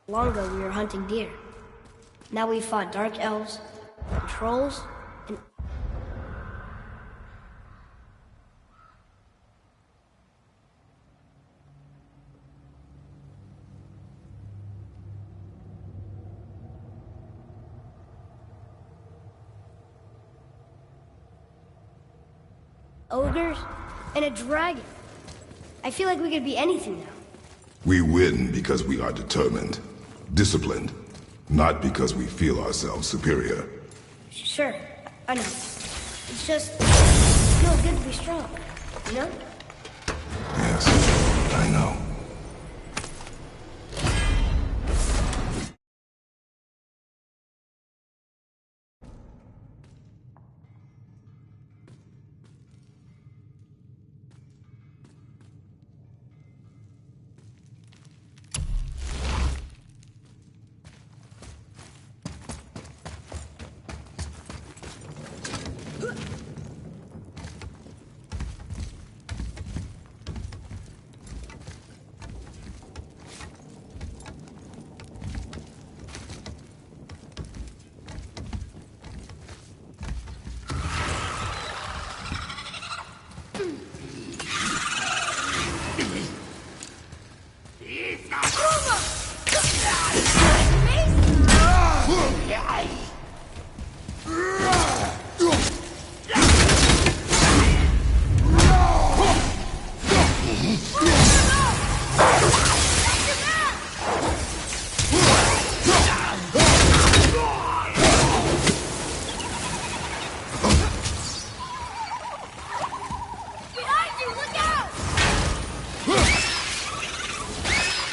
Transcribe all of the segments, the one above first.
Long ago we were hunting deer. Now we fought dark elves, and trolls, and... ogres, and a dragon. I feel like we could be anything now. We win because we are determined, disciplined, not because we feel ourselves superior. Sure, I know. It's just, it feels good to be strong, you know? Yes, I know.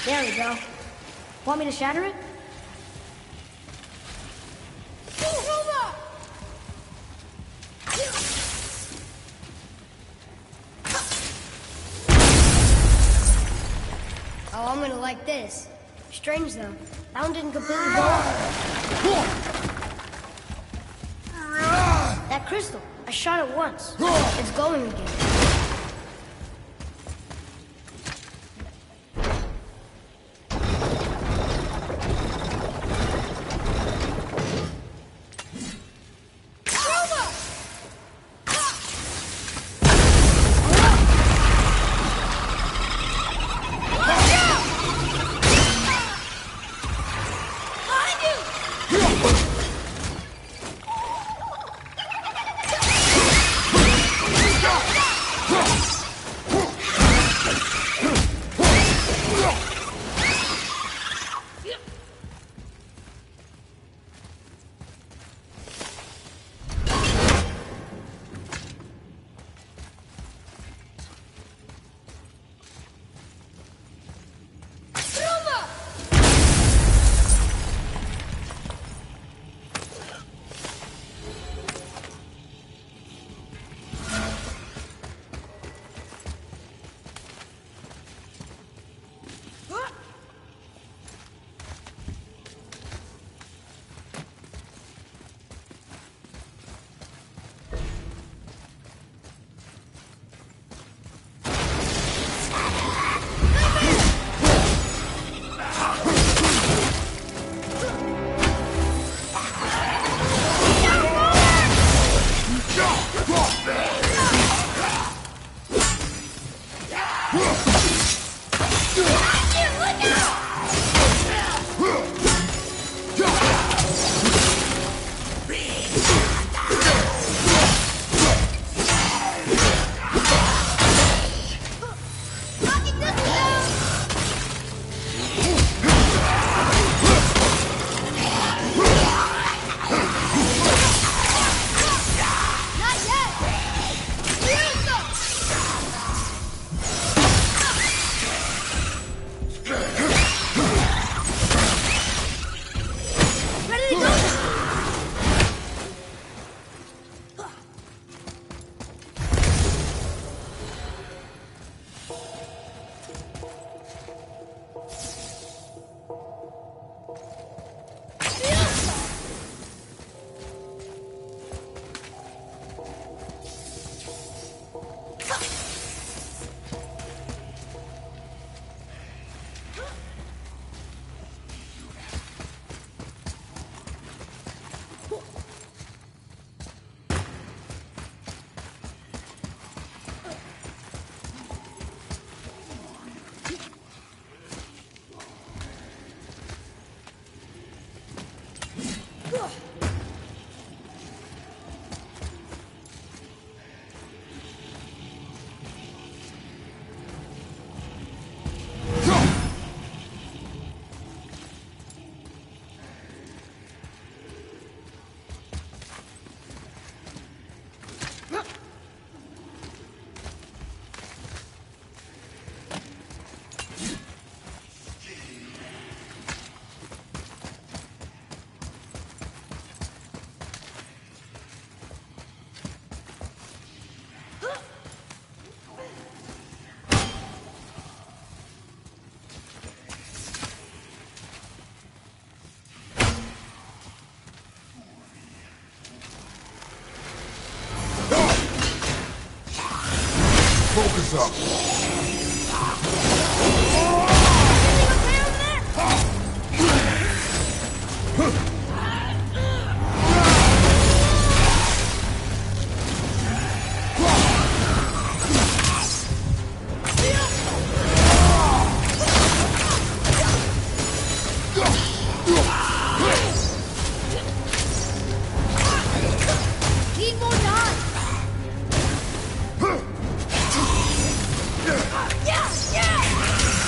There we go. Want me to shatter it? Oh, I'm gonna like this. Strange though. That one didn't completely go off. That crystal. I shot it once. It's going again.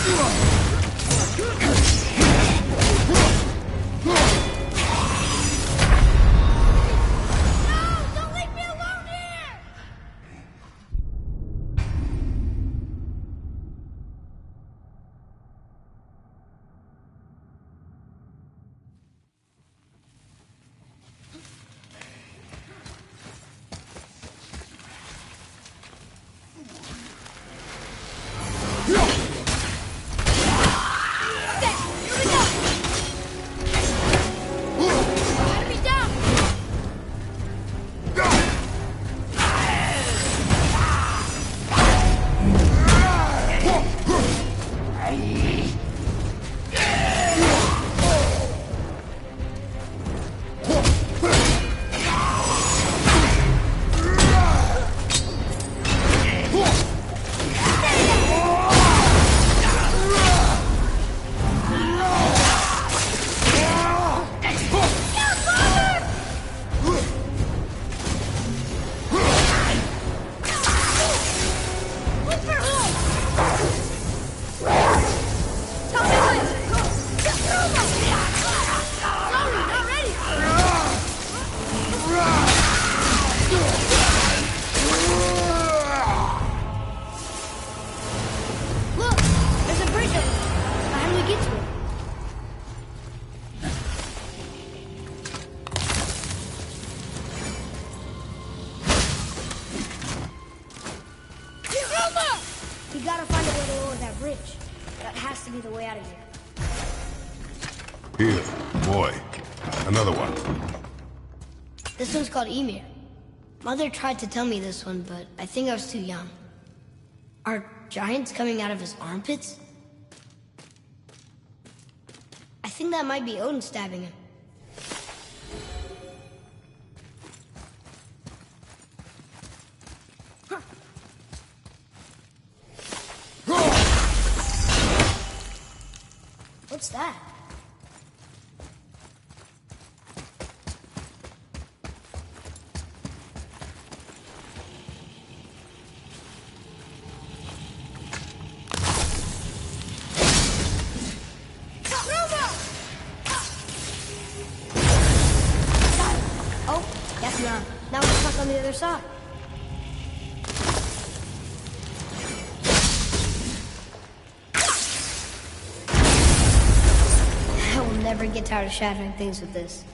Don't leave me alone here! We gotta find a way to lower that bridge. That has to be the way out of here. Here, boy. Another one. This one's called Ymir. Mother tried to tell me this one, but I think I was too young. Are giants coming out of his armpits? I think that might be Odin stabbing him. What's that? Oh, guess not. Now we're stuck on the other side. I will never get tired of shattering things with this.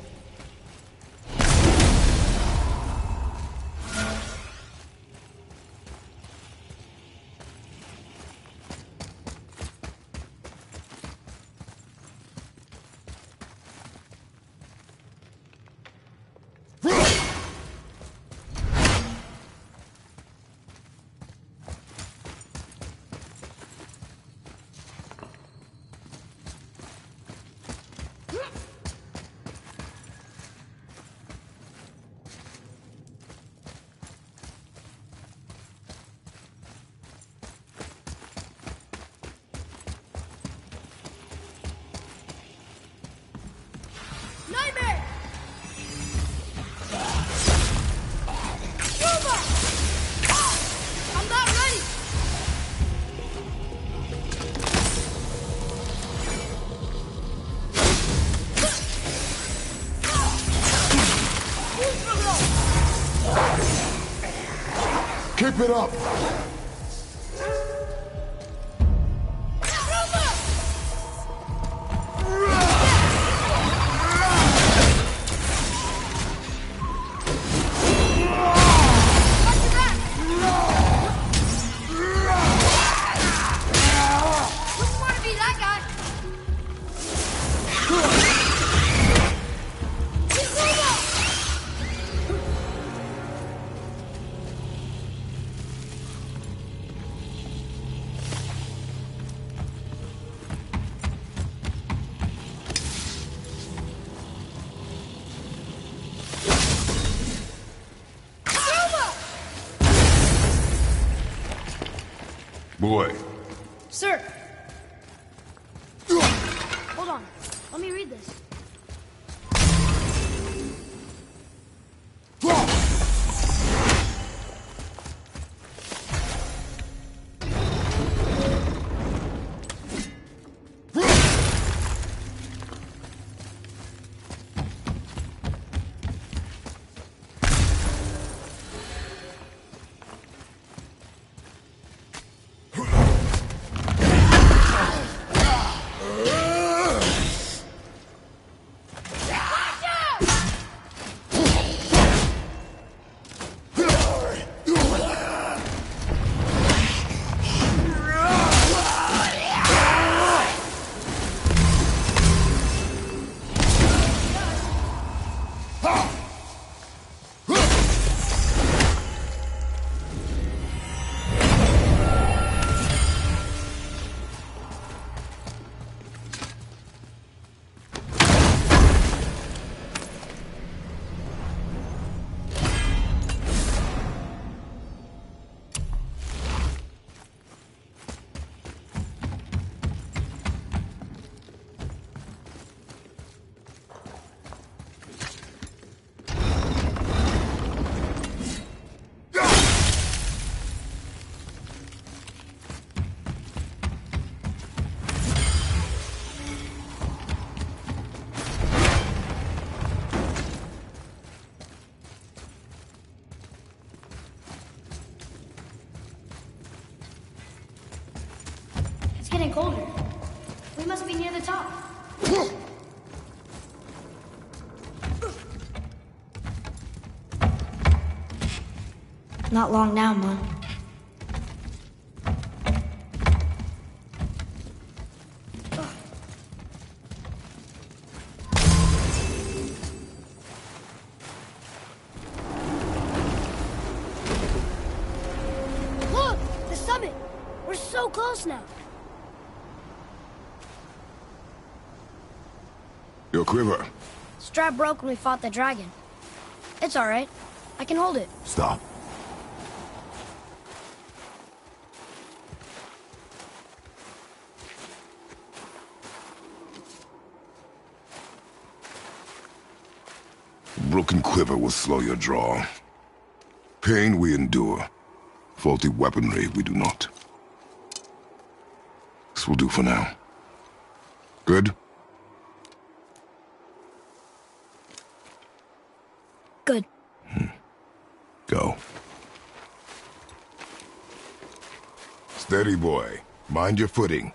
Nightmare! Ruma! I'm not ready! Keep it up! Boy. Sir! Hold on. Let me read this. getting colder. We must be near the top. Not long now, Mom. Look! The summit! We're so close now. Your quiver. Strap broke when we fought the dragon. It's alright. I can hold it. Stop. Broken quiver will slow your draw. Pain we endure. Faulty weaponry we do not. This will do for now. Good? Good. Go. Steady, boy. Mind your footing.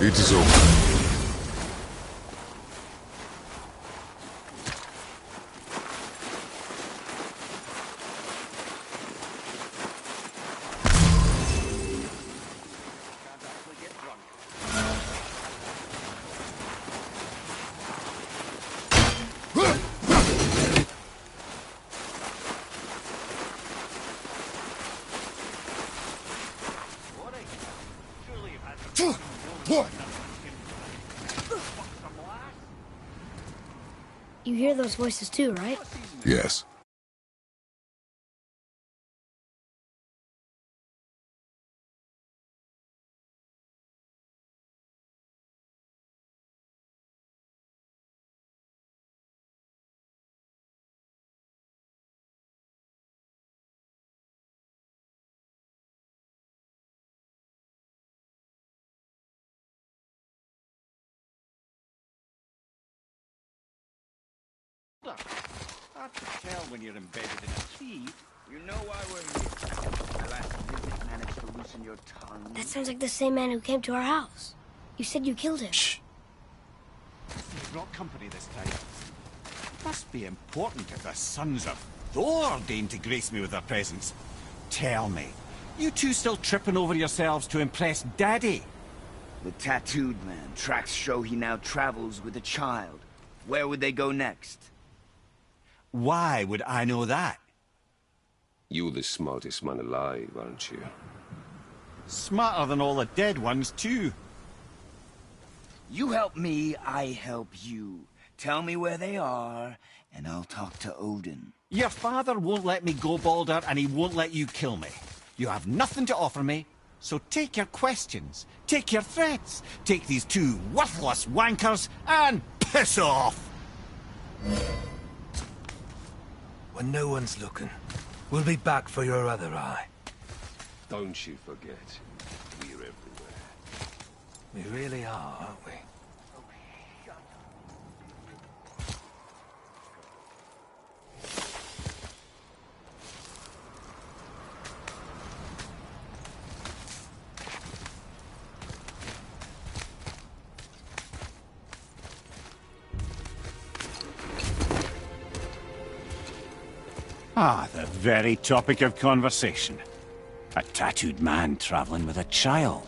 It is over. You hear those voices too, right? Yes. Hard to tell when you're embedded in a tree. You know why we're here. My last visit managed to loosen your tongue. That sounds like the same man who came to our house. You said you killed him. Shh. You brought company this time. It must be important if the sons of Thor deign to grace me with their presence. Tell me, you two still tripping over yourselves to impress Daddy? The tattooed man. Tracks show he now travels with a child. Where would they go next? Why would I know that? You're the smartest man alive, aren't you? Smarter than all the dead ones, too. You help me, I help you. Tell me where they are, and I'll talk to Odin. Your father won't let me go, Baldur, and he won't let you kill me. You have nothing to offer me, so take your questions, take your threats, take these two worthless wankers, and piss off! When no one's looking, we'll be back for your other eye. Don't you forget, we're everywhere. We really are, aren't we? Ah, the very topic of conversation. A tattooed man traveling with a child.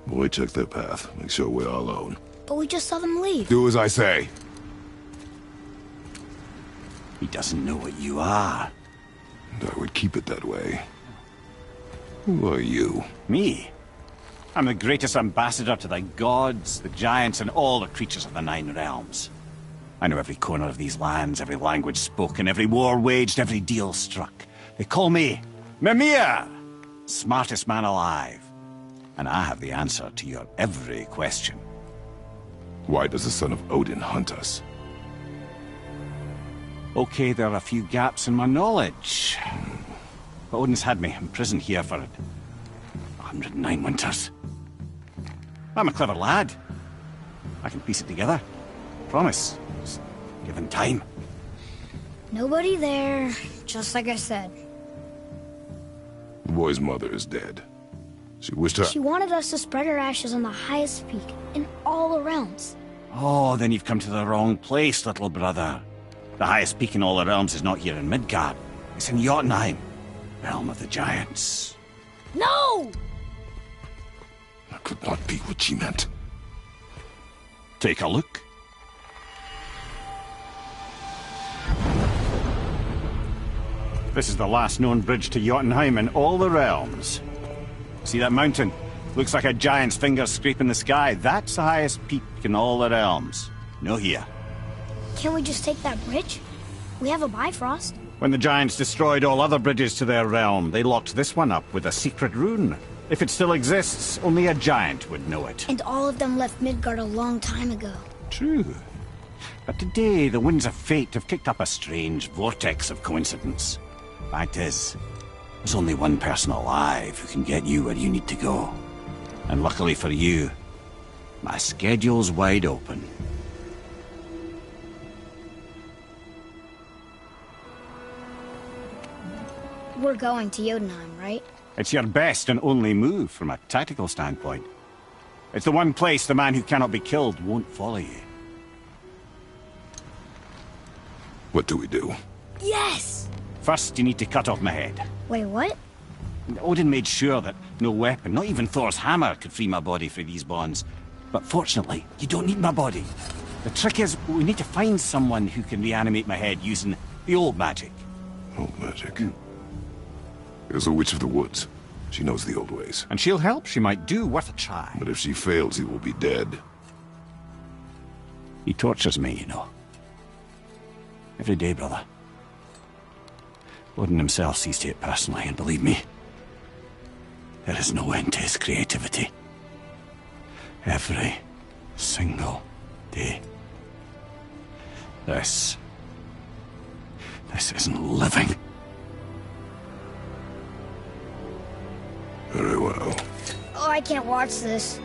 Boy, check their path. Make sure we're all alone. But we just saw them leave. Do as I say. He doesn't know what you are. And I would keep it that way. Who are you? Me? I'm the greatest ambassador to the gods, the giants, and all the creatures of the Nine Realms. I know every corner of these lands, every language spoken, every war waged, every deal struck. They call me Mimir, smartest man alive. And I have the answer to your every question. Why does the son of Odin hunt us? Okay, there are a few gaps in my knowledge. But Odin's had me imprisoned here for 109 winters. I'm a clever lad. I can piece it together. Promise. Just given time. Nobody there, just like I said. The boy's mother is dead. She wished her... She wanted us to spread her ashes on the highest peak in all the realms. Oh, then you've come to the wrong place, little brother. The highest peak in all the realms is not here in Midgard. It's in Jotunheim, realm of the giants. No! That could not be what she meant. Take a look. This is the last known bridge to Jotunheim in all the realms. See that mountain? Looks like a giant's finger scraping the sky. That's the highest peak in all the realms. No here. Can't we just take that bridge? We have a Bifrost. When the giants destroyed all other bridges to their realm, they locked this one up with a secret rune. If it still exists, only a giant would know it. And all of them left Midgard a long time ago. True. But today, the winds of fate have kicked up a strange vortex of coincidence. Fact is, there's only one person alive who can get you where you need to go. And luckily for you, my schedule's wide open. We're going to Jotunheim, right? It's your best and only move from a tactical standpoint. It's the one place the man who cannot be killed won't follow you. What do we do? Yes! First, you need to cut off my head. Wait, what? Odin made sure that no weapon, not even Thor's hammer, could free my body from these bonds. But fortunately, you don't need my body. The trick is, we need to find someone who can reanimate my head using the old magic. Old magic. There's a witch of the woods. She knows the old ways. And she'll help. She might do worth a try. But if she fails, he will be dead. He tortures me, you know. Every day, brother. Odin himself sees to it personally, and believe me, there is no end to his creativity. Every single day. This isn't living. Very well. Oh, I can't watch this.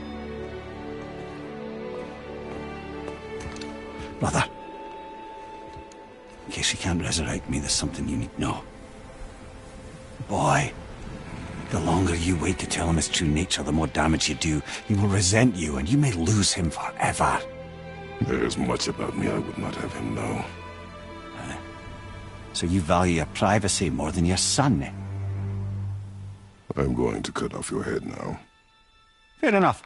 Brother, in case you can't resurrect me, there's something you need to know. Boy, the longer you wait to tell him his true nature, the more damage you do. He will resent you, and you may lose him forever. There's much about me I would not have him know. So you value your privacy more than your son, eh? I'm going to cut off your head now. Fair enough.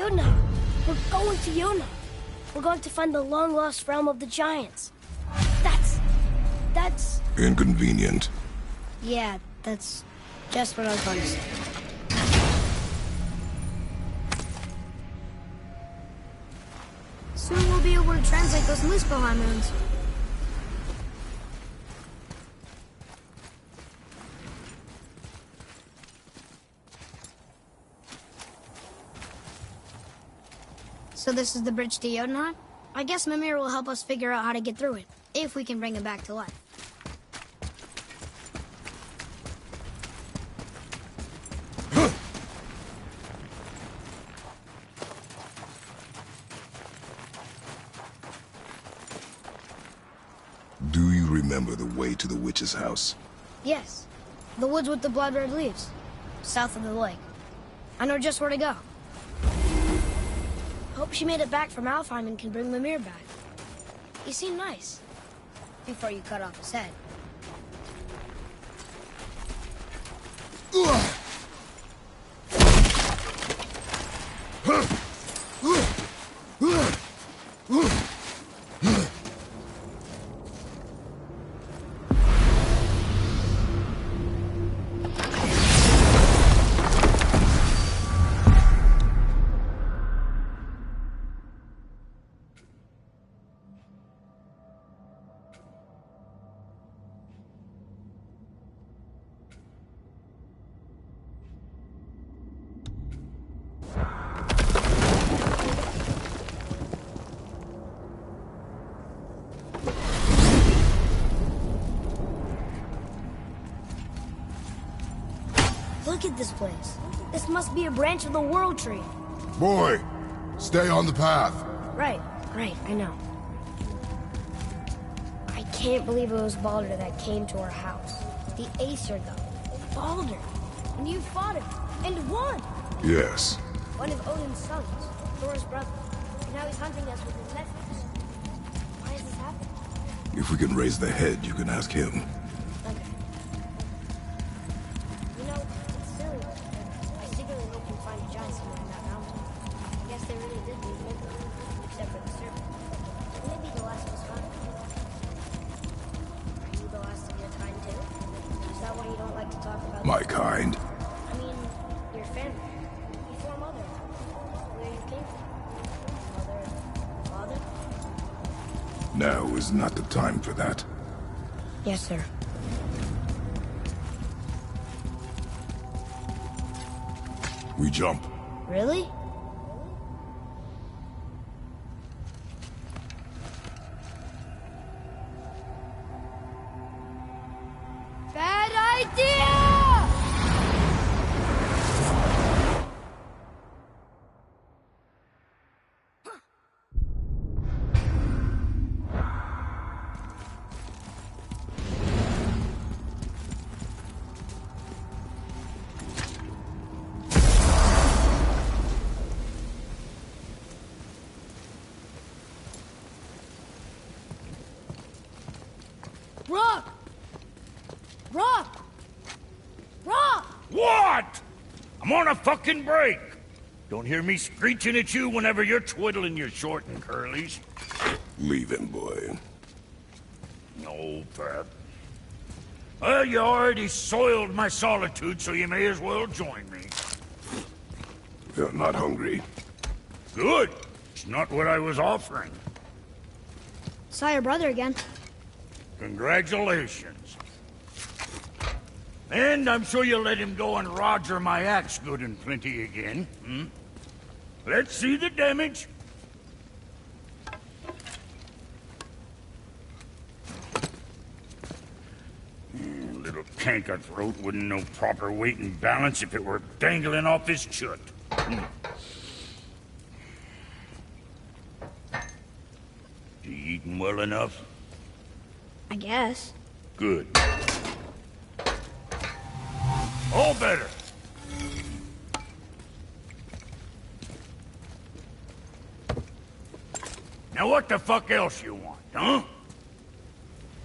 Yuna! We're going to Yuna! We're going to find the long-lost realm of the Giants. That's... Inconvenient. Yeah, that's just what I was going to say. Soon we'll be able to translate those Muspelheim runes. So this is the bridge to Jotunheim? I guess Mimir will help us figure out how to get through it, if we can bring him back to life. Do you remember the way to the witch's house? Yes, the woods with the blood-red leaves, south of the lake. I know just where to go. Hope she made it back from Alfheim and can bring Mimir back. He seemed nice, before you cut off his head. Look at this place. This must be a branch of the World Tree. Boy, stay on the path. Right, I know. I can't believe it was Baldur that came to our house. The Aesir, though. Baldur. And you fought him. And won! Yes. One of Odin's sons. Thor's brother. And now he's hunting us with his nephews. Why is this happening? If we can raise the head, you can ask him. Okay. You know, it's silly. I secretly hope you find a giant somewhere in that mountain. I guess they really did leave Midgard, except for the serpent. Maybe the last was fun. Are you the last of your kind too? Is that why you don't like to talk about My kind. I mean, your family. Before Mother. Where you came from. Mother, father? Now is not the time for that. Yes, sir. We jump. Really? Bad idea! Rock! Rock! Rock! What? I'm on a fucking break. Don't hear me screeching at you whenever you're twiddling your short and curlies. Leave him, boy. No, Pat. Well, you already soiled my solitude, so you may as well join me. You're not hungry. Good. It's not what I was offering. Saw your brother again. Congratulations. And I'm sure you'll let him go and Roger my axe good and plenty again, hmm? Let's see the damage. Little canker-throat wouldn't know proper weight and balance if it were dangling off his chut. You eating well enough? I guess. Good. All better. Now what the fuck else you want, huh?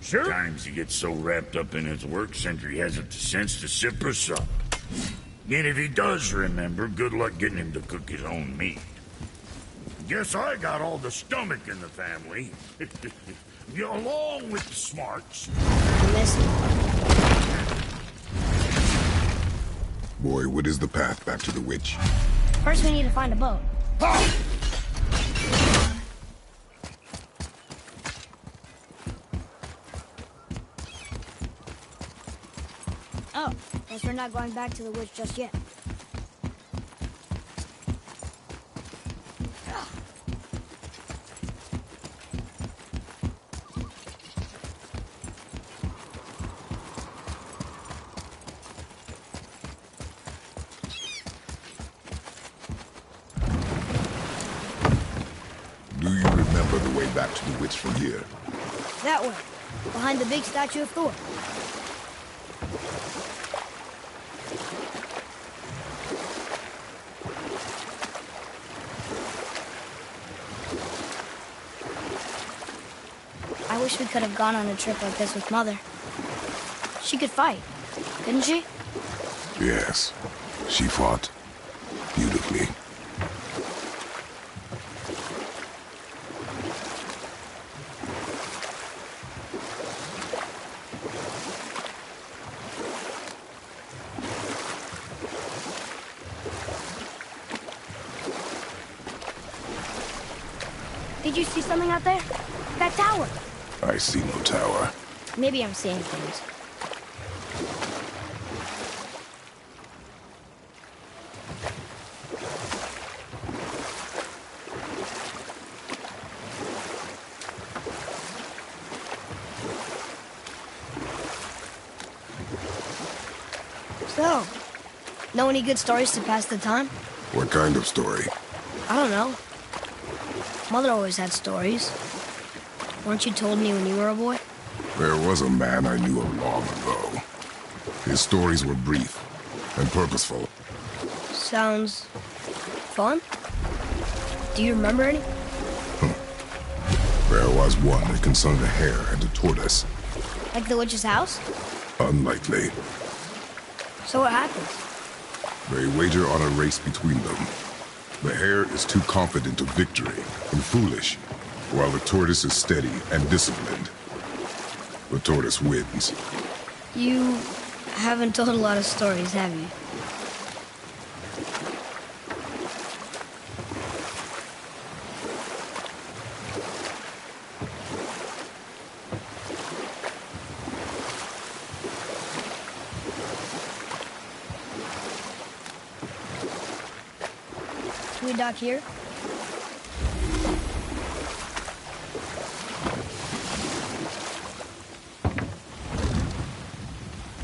Sure. Sometimes he gets so wrapped up in his work, Sentry hasn't the sense to sip or sup. And if he does remember, good luck getting him to cook his own meat. Guess I got all the stomach in the family. Along with the smarts. I miss him. Boy, what is the path back to the witch? First, we need to find a boat. Oh, guess we're not going back to the witch just yet. Do you remember the way back to the witch from here? That way, behind the big statue of Thor. I wish we could have gone on a trip like this with Mother. She could fight, couldn't she? Yes. She fought beautifully. Did you see something out there? That tower. I see no tower. Maybe I'm seeing things. So, know any good stories to pass the time? What kind of story? I don't know. Mother always had stories. Weren't you told me when you were a boy? There was a man I knew of long ago. His stories were brief and purposeful. Sounds fun. Do you remember any? There was one that concerned a hare and a tortoise. Like the witch's house? Unlikely. So what happens? They wager on a race between them. The hare is too confident of victory and foolish, while the tortoise is steady and disciplined. The tortoise wins. You haven't told a lot of stories, have you? Should we dock here?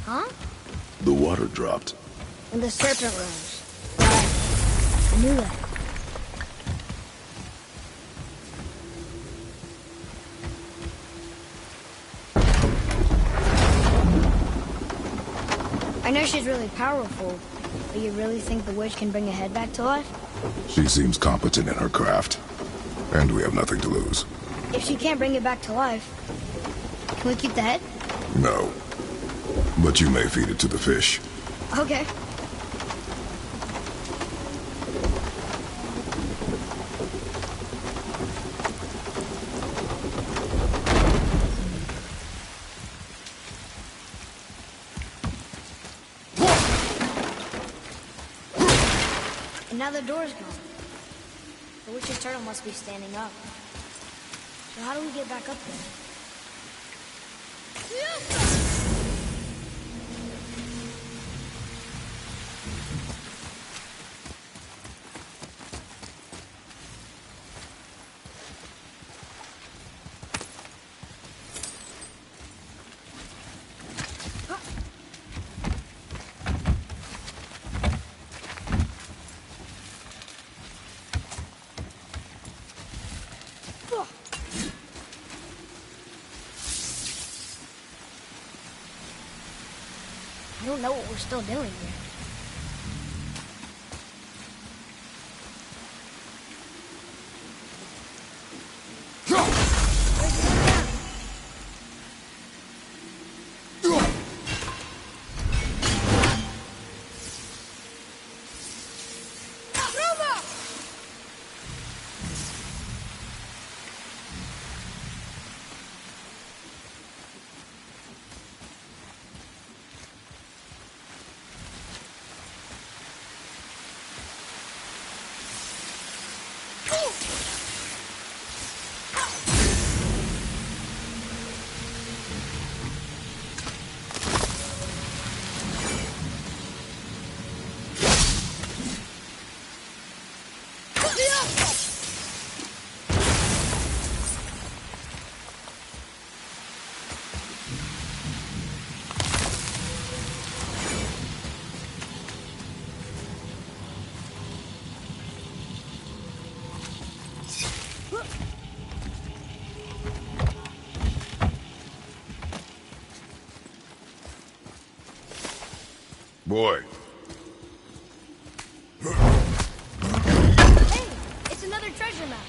Huh? The water dropped. And the serpent rose. Right. I knew that. I know she's really powerful, but you really think the witch can bring a head back to life? She seems competent in her craft, and we have nothing to lose. If she can't bring it back to life, can we keep the head? No. But you may feed it to the fish. Okay. And now the door's gone. The witch's turtle must be standing up. So how do we get back up there? I don't know what we're still doing here. Boy. Hey, it's another treasure map.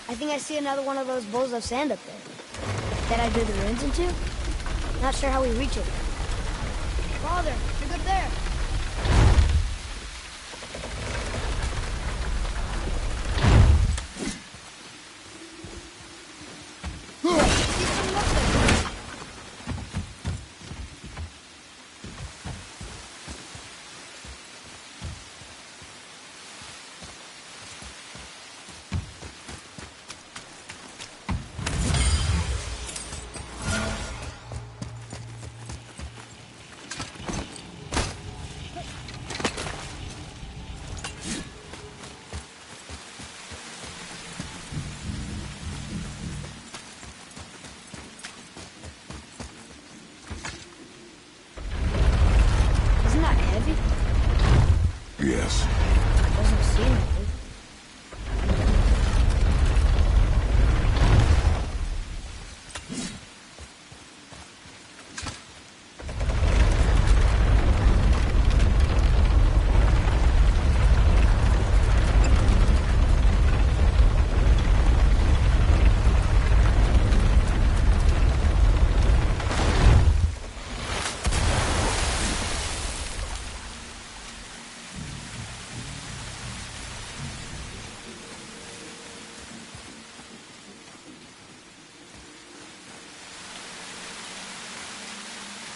I think I see another one of those bowls of sand up there. That I drew the runes into? Not sure how we reach it. Father, you're good there. Yes. Doesn't seem heavy.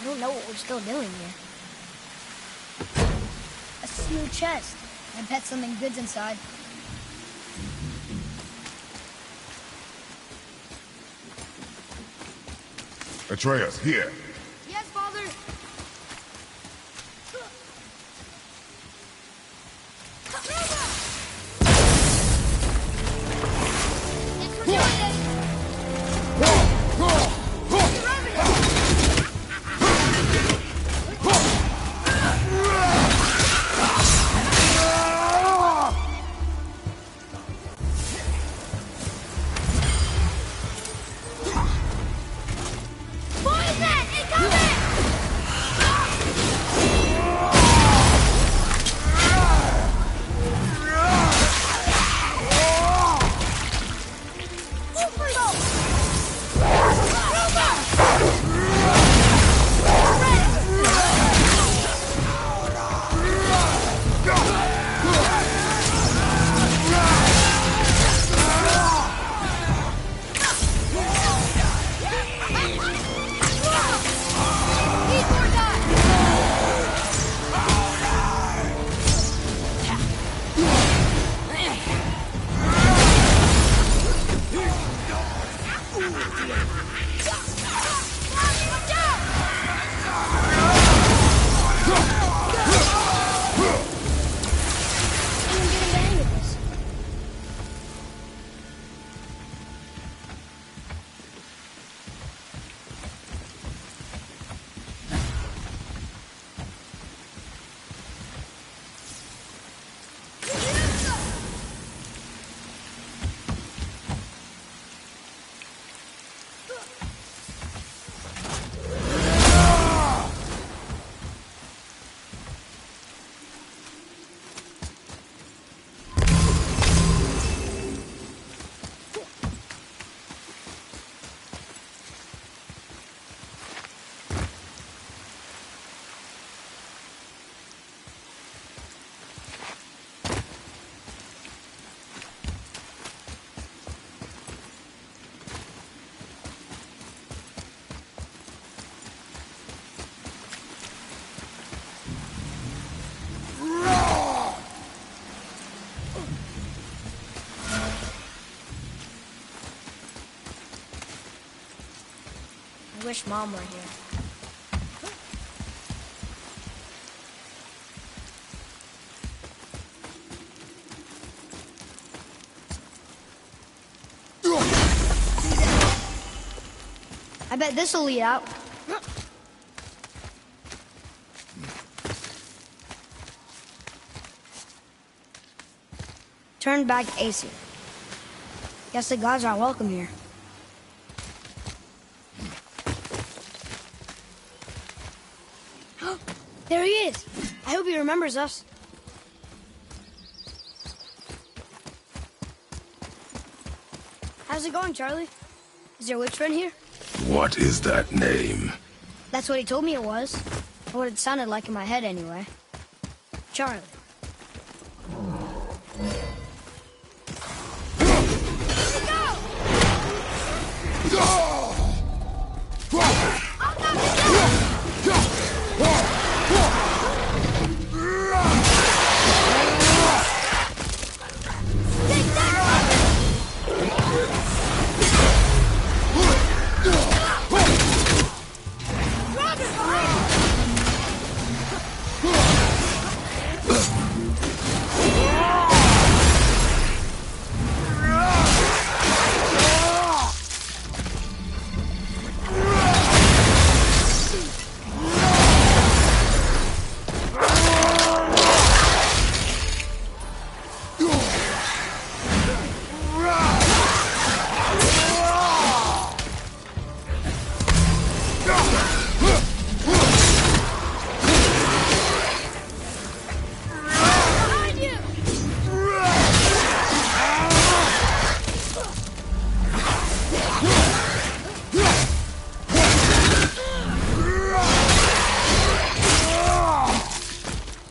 I don't know what we're still doing here. A sealed chest. I bet something good's inside. Atreus, here. Yes, Father. Thanks for doing this. Poison! It's I wish Mom were here. I bet this'll lead out. Turn back Aesir. Guess the gods aren't welcome here. There he is! I hope he remembers us. How's it going, Charlie? Is there a witch friend here? What is that name? That's what he told me it was. Or what it sounded like in my head, anyway. Charlie.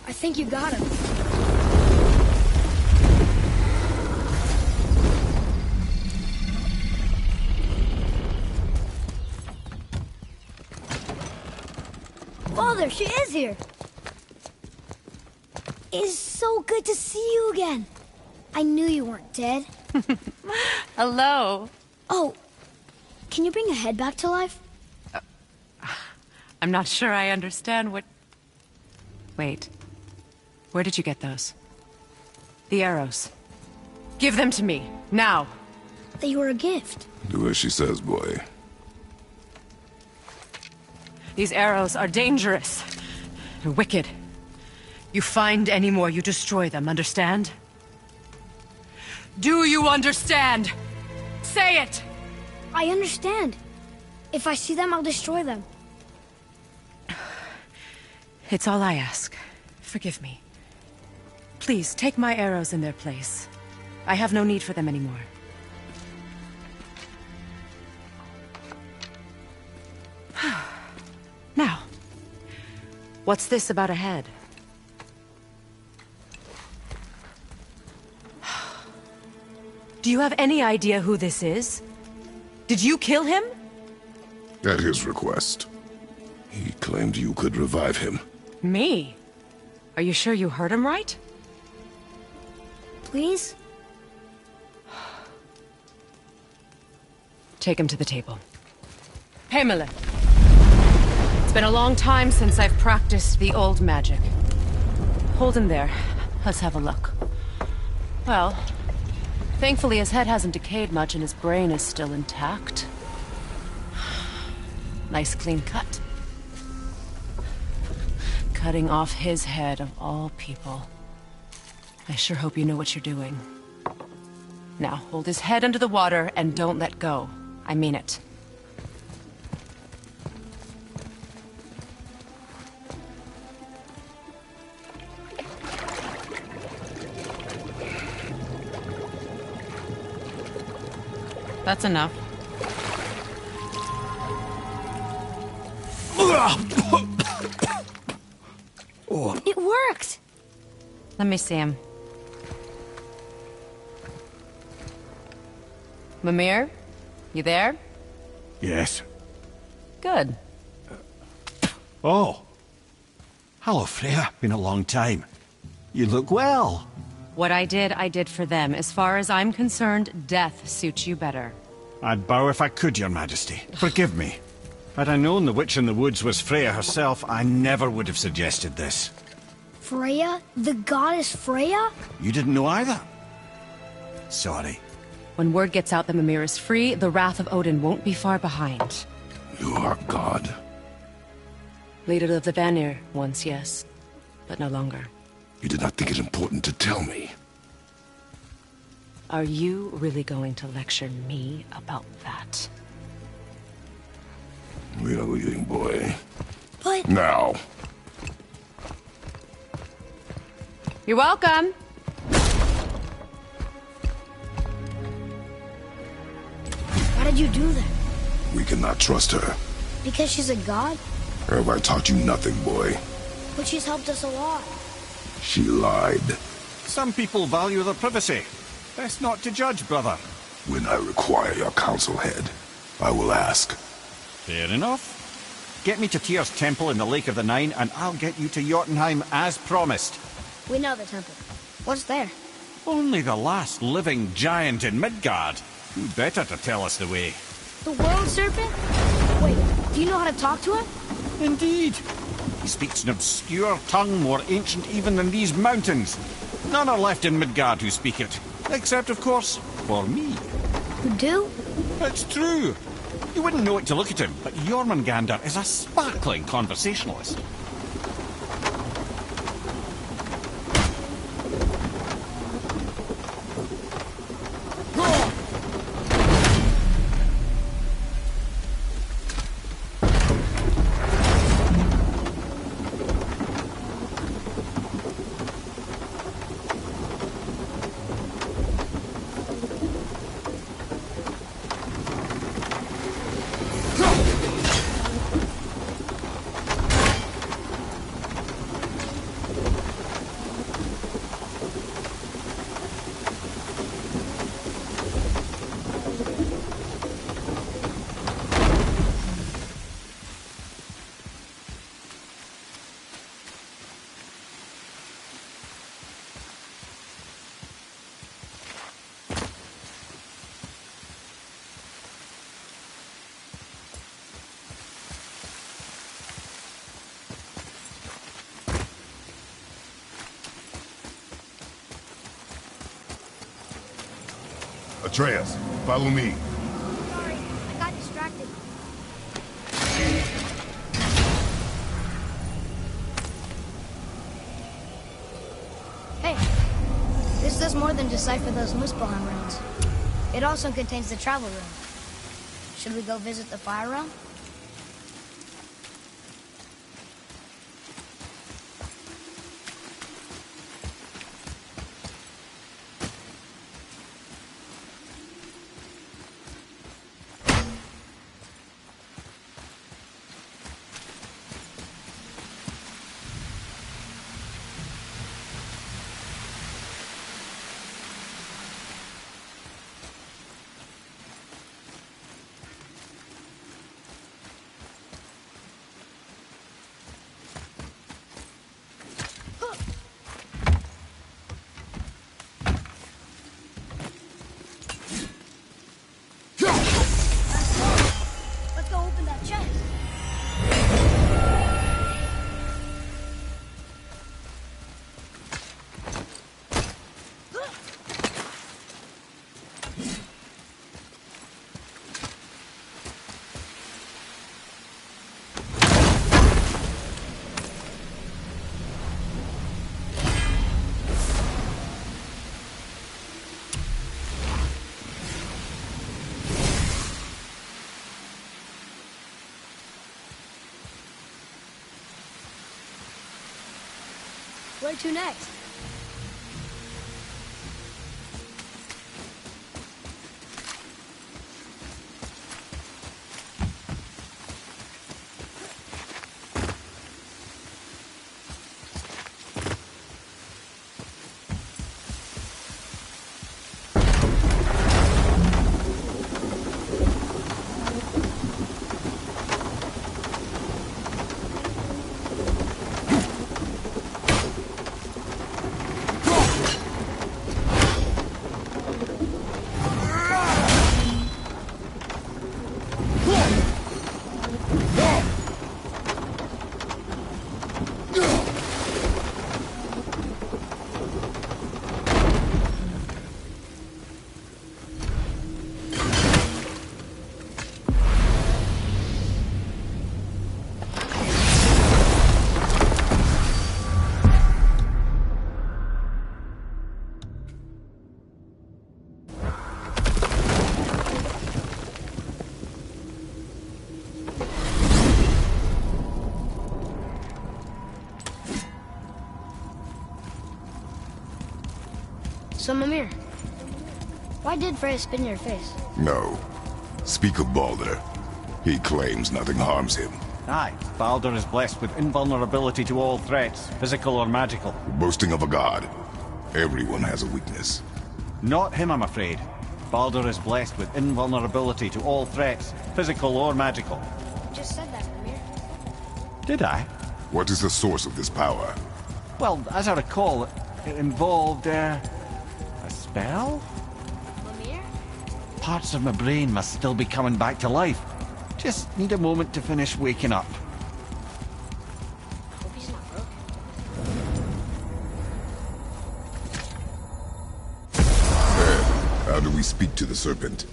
I think you got him. Father, she is here. It's so good to see you again. I knew you weren't dead. Hello. Oh, can you bring a head back to life? I'm not sure I understand what... Wait. Where did you get those? The arrows. Give them to me, now. They were a gift. Do as she says, boy. These arrows are dangerous. They're wicked. You find any more, you destroy them, understand? Do you understand? Say it! I understand. If I see them, I'll destroy them. It's all I ask. Forgive me. Please, take my arrows in their place. I have no need for them anymore. Now, what's this about a head? Do you have any idea who this is? Did you kill him? At his request. He claimed you could revive him. Me? Are you sure you heard him right? Please? Take him to the table. Heimele. It's been a long time since I've practiced the old magic. Hold him there. Let's have a look. Well, thankfully his head hasn't decayed much and his brain is still intact. Nice clean cut. Cutting off his head of all people. I sure hope you know what you're doing. Now, hold his head under the water and don't let go. I mean it. That's enough. It worked! Let me see him. Mimir? You there? Yes. Good. Oh. Hello, Freya. Been a long time. You look well. What I did for them. As far as I'm concerned, death suits you better. I'd bow if I could, Your Majesty. Forgive me. Had I known the witch in the woods was Freya herself, I never would have suggested this. Freya? The goddess Freya? You didn't know either? Sorry. When word gets out that Mimir is free, the wrath of Odin won't be far behind. You are God. Leader of the Vanir, once yes, but no longer. You did not think it important to tell me. Are you really going to lecture me about that? We are leaving, boy. But... Now. You're welcome. Why did you do that? We cannot trust her. Because she's a god? Have I taught you nothing, boy? But she's helped us a lot. She lied. Some people value their privacy. Best not to judge, brother. When I require your council head, I will ask. Fair enough. Get me to Tyr's temple in the Lake of the Nine, and I'll get you to Jotunheim as promised. We know the temple. What's there? Only the last living giant in Midgard. Who better to tell us the way? The world serpent? Wait, do you know how to talk to him? Indeed. He speaks an obscure tongue more ancient even than these mountains. None are left in Midgard who speak it. Except, of course, for me. You do? It's true. You wouldn't know it to look at him, but Jormungandr is a sparkling conversationalist. Atreus, follow me. Sorry, I got distracted. Hey, this does more than decipher those Muspelheim runes. It also contains the travel rune. Should we go visit the fire realm? Let's go open that chest. Where to next? So, Mimir, why did Freya spit in your face? No. Speak of Baldur. He claims nothing harms him. Aye, Baldur is blessed with invulnerability to all threats, physical or magical. Boasting of a god. Everyone has a weakness. Not him, I'm afraid. Baldur is blessed with invulnerability to all threats, physical or magical. You just said that, Mimir. Did I? What is the source of this power? Well, as I recall, it involved, a spell? Mimir? Parts of my brain must still be coming back to life. Just need a moment to finish waking up. Hope he's not broken. How do we speak to the serpent?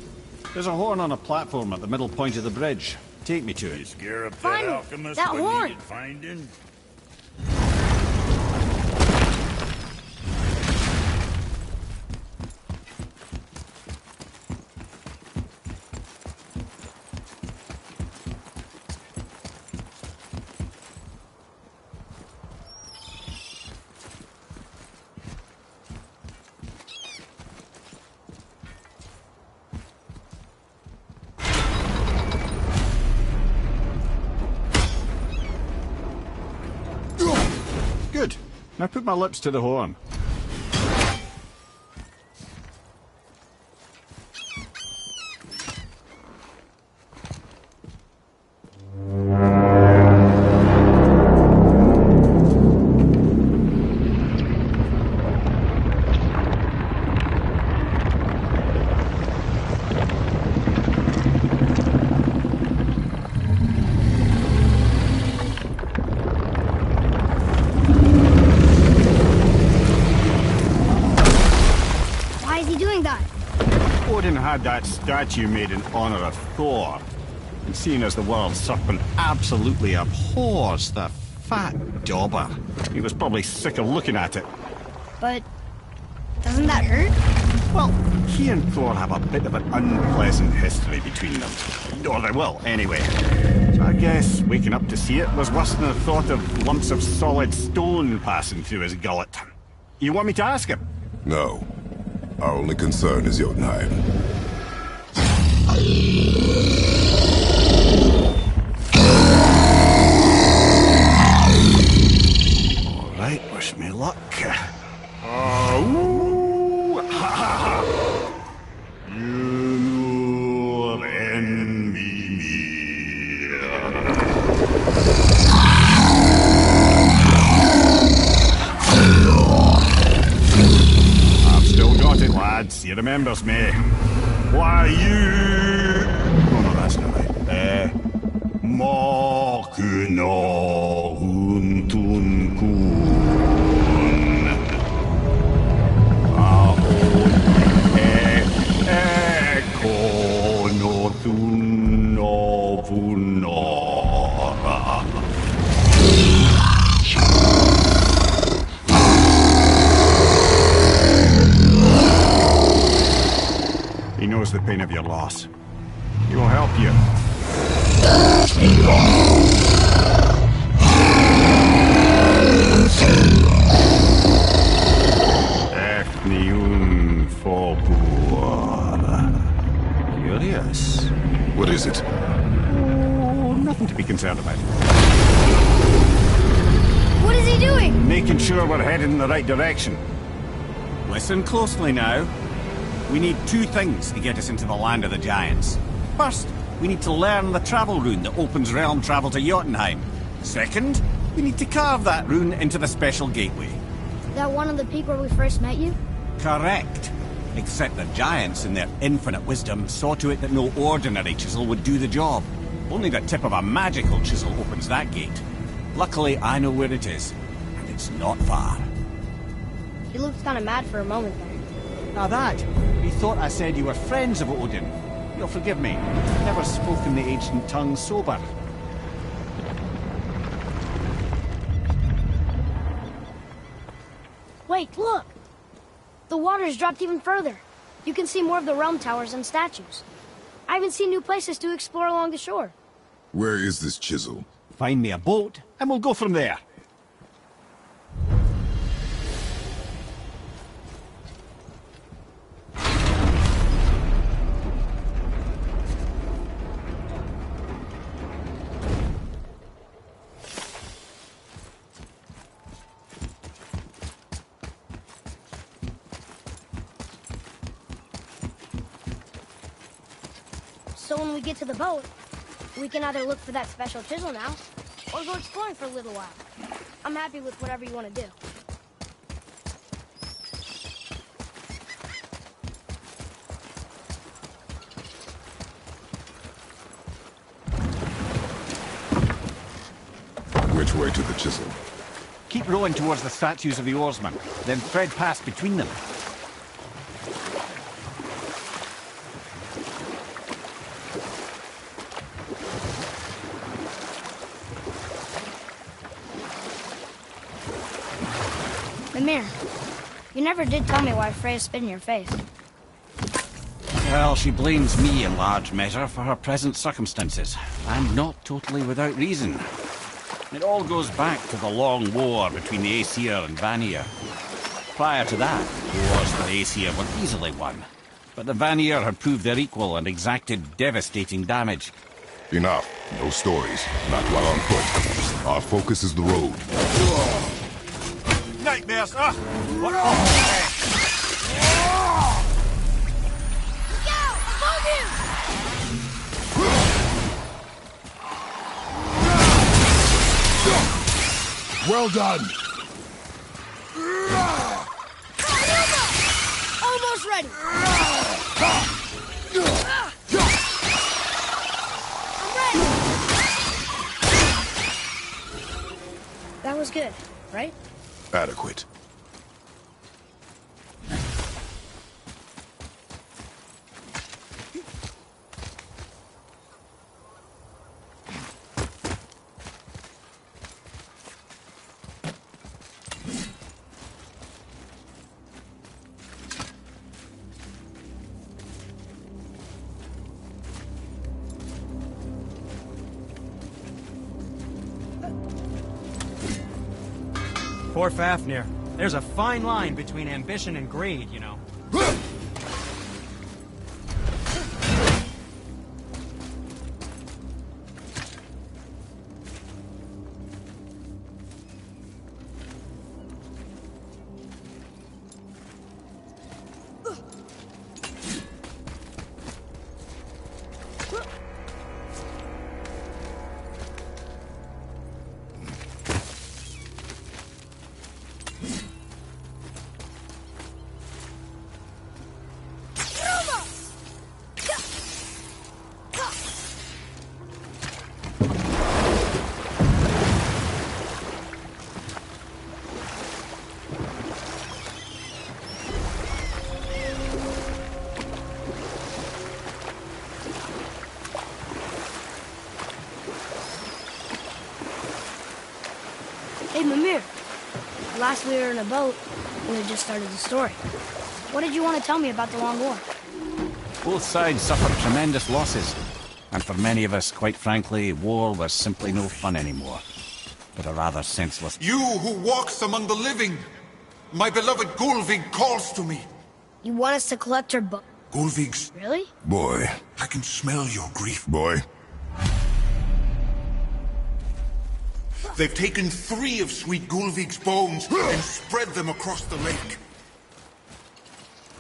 There's a horn on a platform at the middle point of the bridge. Take me to You it. scare up Find that it! alchemist That when horn! needed finding? Good. Now put my lips to the horn. Why is he doing that? Odin had that statue made in honor of Thor. And seeing as the world serpent absolutely abhors the fat dauber, he was probably sick of looking at it. But doesn't that hurt? Well, he and Thor have a bit of an unpleasant history between them. Or they will, anyway. So I guess waking up to see it was worse than the thought of lumps of solid stone passing through his gullet. You want me to ask him? No. Our only concern is Jotunheim. All right, wish me luck. Ooh, ha, ha, ha. You envy me. I've still got it, lads. He remembers me. Why, you... Oh, no, that's not right. Makuna huntun kun. Ahon ekonothun ovunora. He knows the pain of your loss. He will help you. Ethnium Fobuar. Curious. What is it? Oh, nothing to be concerned about. What is he doing? Making sure we're headed in the right direction. Listen closely now. We need two things to get us into the land of the giants. First, we need to learn the travel rune that opens realm travel to Jotunheim. Second, we need to carve that rune into the special gateway. That one on the peak where we first met you? Correct. Except the giants, in their infinite wisdom, saw to it that no ordinary chisel would do the job. Only the tip of a magical chisel opens that gate. Luckily, I know where it is, and it's not far. He looked kind of mad for a moment there. Now that, he thought I said you were friends of Odin. You'll forgive me. I've never spoken the ancient tongue sober. Wait, look! The water's dropped even further. You can see more of the realm towers and statues. I even see new places to explore along the shore. Where is this chisel? Find me a boat, and we'll go from there. So when we get to the boat, we can either look for that special chisel now, or go exploring for a little while. I'm happy with whatever you want to do. Which way to the chisel? Keep rowing towards the statues of the oarsmen, then thread past between them. Mimir, you never did tell me why Freya spit in your face. Well, she blames me in large measure for her present circumstances, and not totally without reason. It all goes back to the long war between the Aesir and Vanir. Prior to that, wars for the Aesir were easily won, but the Vanir had proved their equal and exacted devastating damage. Enough. No stories. Not while on foot. Our focus is the road. Nightmares! What? Well done! Almost ready! I'm ready! That was good, right? Adequate. Poor Fafnir. There's a fine line between ambition and greed, you know. Hey, Mimir. Last we were in a boat, we had just started the story. What did you want to tell me about the Long War? Both sides suffered tremendous losses. And for many of us, quite frankly, war was simply no fun anymore. But a rather senseless... You who walks among the living! My beloved Gulvig calls to me! You want us to collect her book? Gulvig's... Really? Boy. I can smell your grief. Boy. They've taken 3 of sweet Gulvig's bones and spread them across the lake.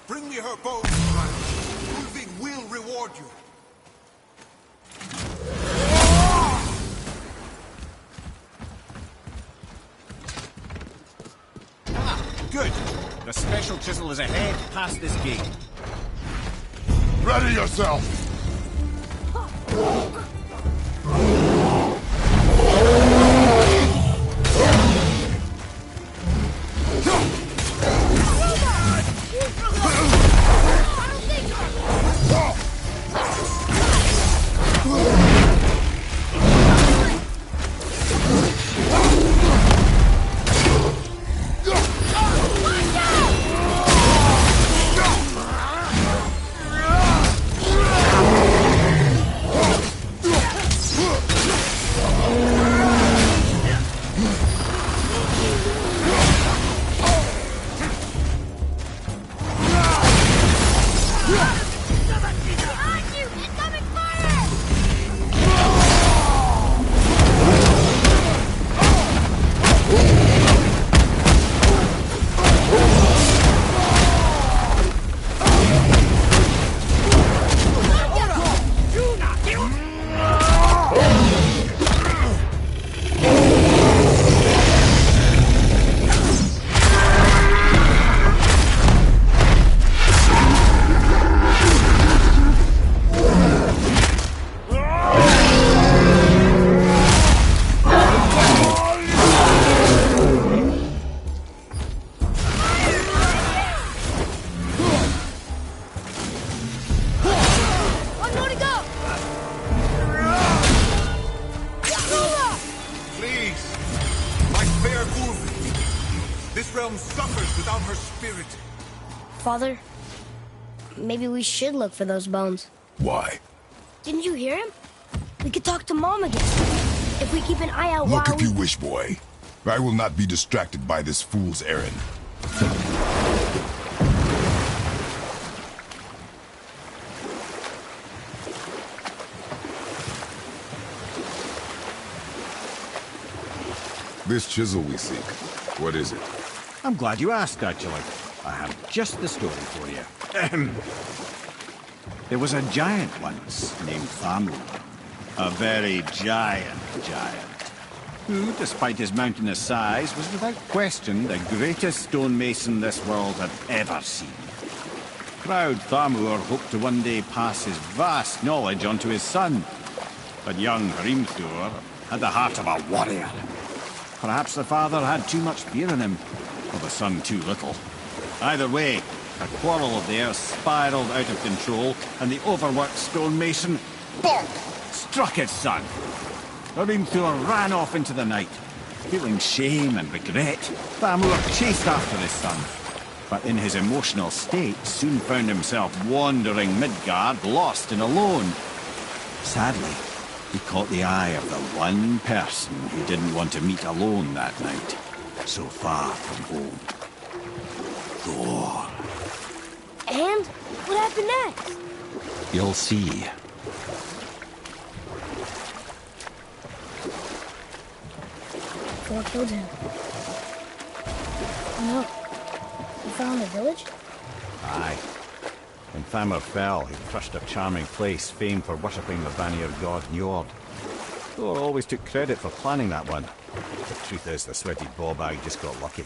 Bring me her bones, child. Gulvig will reward you. Good. The special chisel is ahead, past this gate. Ready yourself! realm suffers without her spirit. Father, maybe we should look for those bones. Why? Didn't you hear him? We could talk to Mom again. If we keep an eye out Look while if you wish, boy. I will not be distracted by this fool's errand. This chisel we seek, what is it? I'm glad you asked, actually. I have just the story for you. There was a giant once named Thamur. A very giant, who, despite his mountainous size, was without question the greatest stonemason this world had ever seen. Proud Thamur hoped to one day pass his vast knowledge on to his son. But young Hrimthur had the heart of a warrior. Perhaps the father had too much fear in him, or the son too little. Either way, a quarrel of theirs spiraled out of control, and the overworked stonemason, bonk, struck his son. Hrimthur ran off into the night. Feeling shame and regret, Thamur chased after his son, but in his emotional state soon found himself wandering Midgard, lost and alone. Sadly, he caught the eye of the one person he didn't want to meet alone that night, so far from home. Thor. And what happened next? You'll see. Thor killed him. No. You found the village? Aye. When Thamur fell, he crushed a charming place famed for worshipping the Vanir god Njord. Thor always took credit for planning that one. The truth is, the sweaty ballbag just got lucky.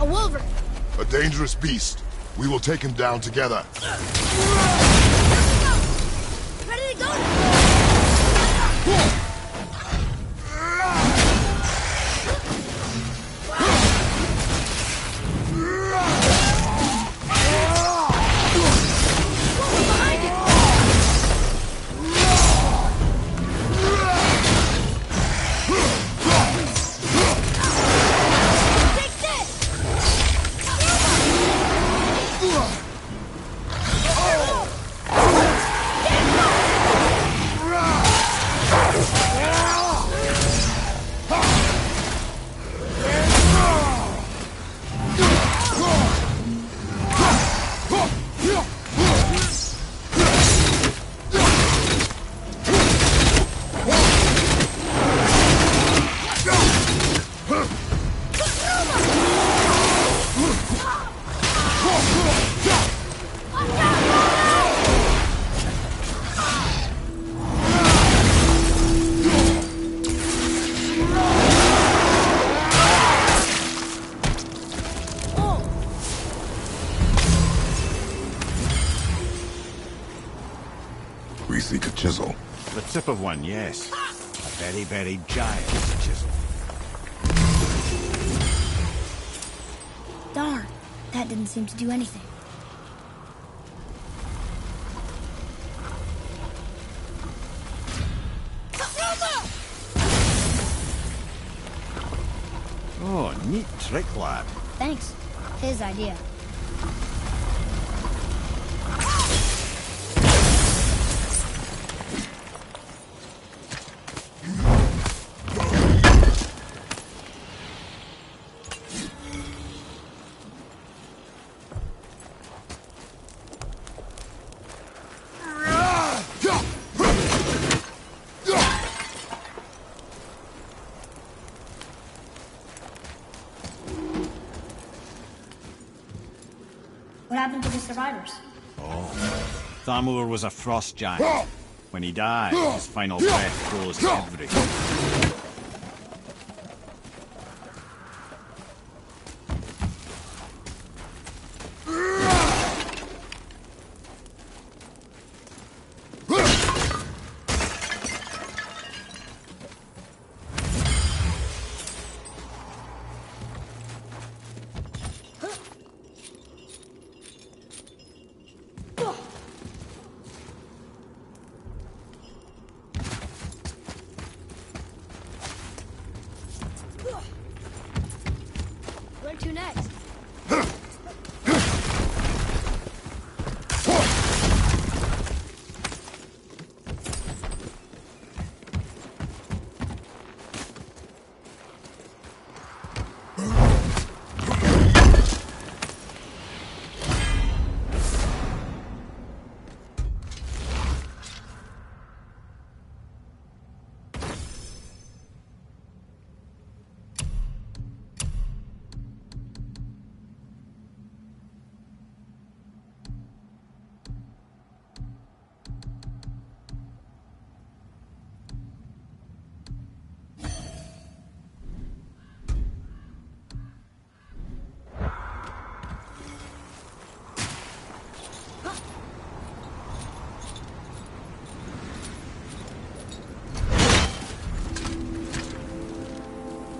A wolverine! A dangerous beast. We will take him down together. Ready to go! We seek a chisel. The tip of one, yes. A very, very giant chisel. Darn, that didn't seem to do anything. Oh, neat trick, lad. Thanks. His idea. What happened to the survivors? Oh, Thamur was a frost giant. When he died, his final breath froze everything. do next?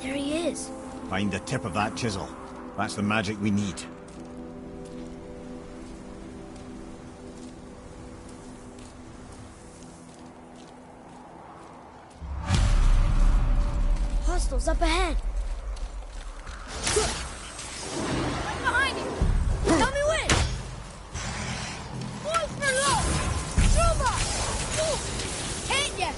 There he is. Find the tip of that chisel. That's the magic we need. Hostiles up ahead. Right behind you. Tell me when. Boys for low. Robot. Hit ya.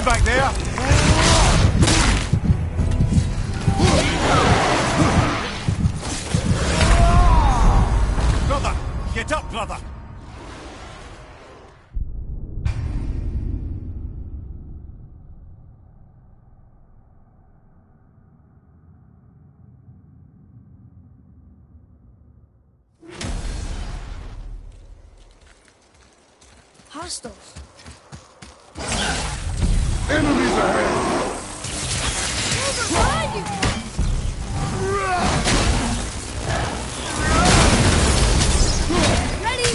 Back there! Brother! Get up, brother! Hostiles. Enemies ahead! Over behind you! Ready?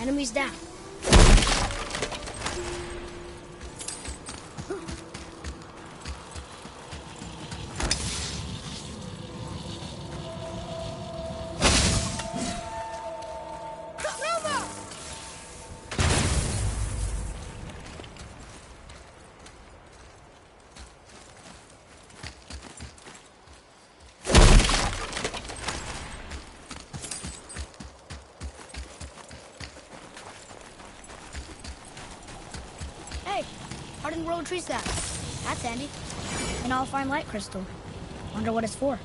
Enemies down. Hey, hardened road tree sap. That's handy. An all-fine light crystal. Wonder what it's for.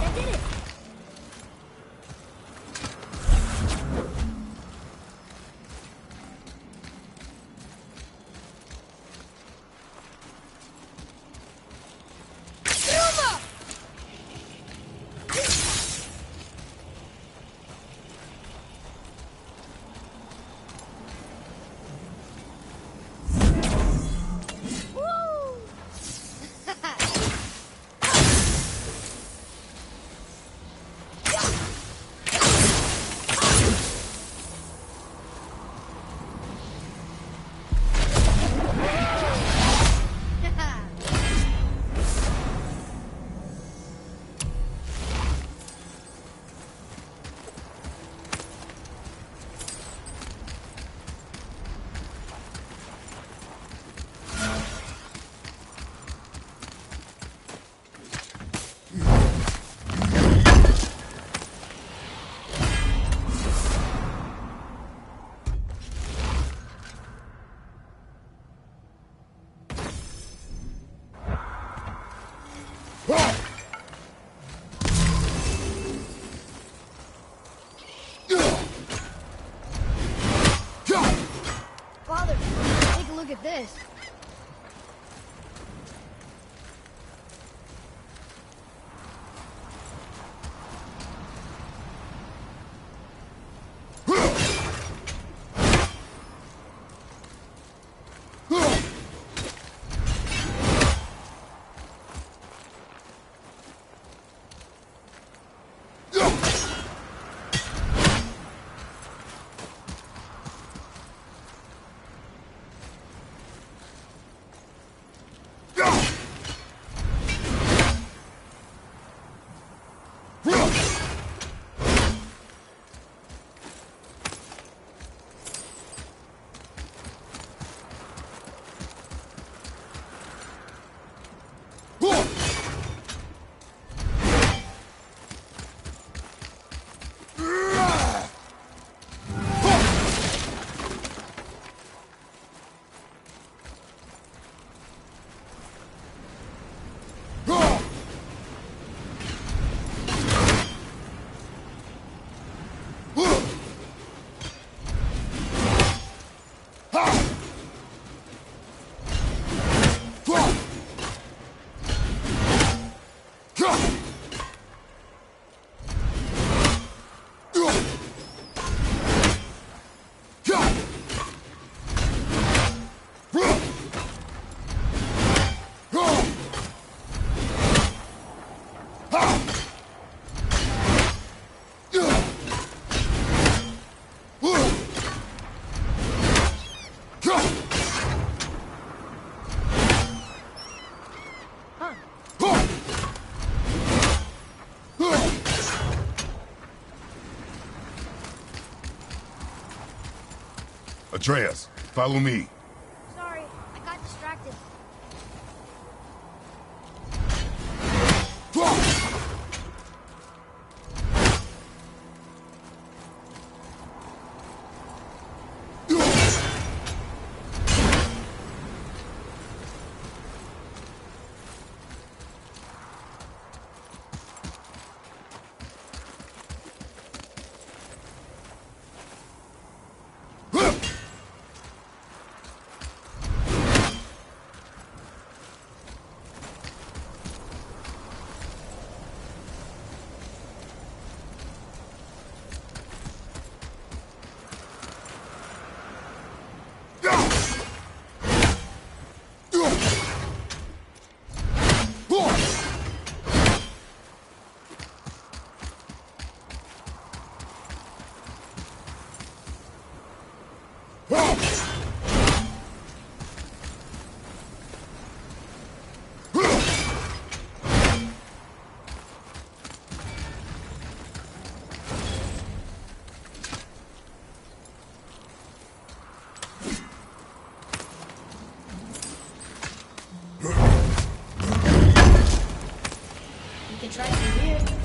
That did it. Father, take a look at this. Atreus, follow me. Sorry, I got distracted. try through here.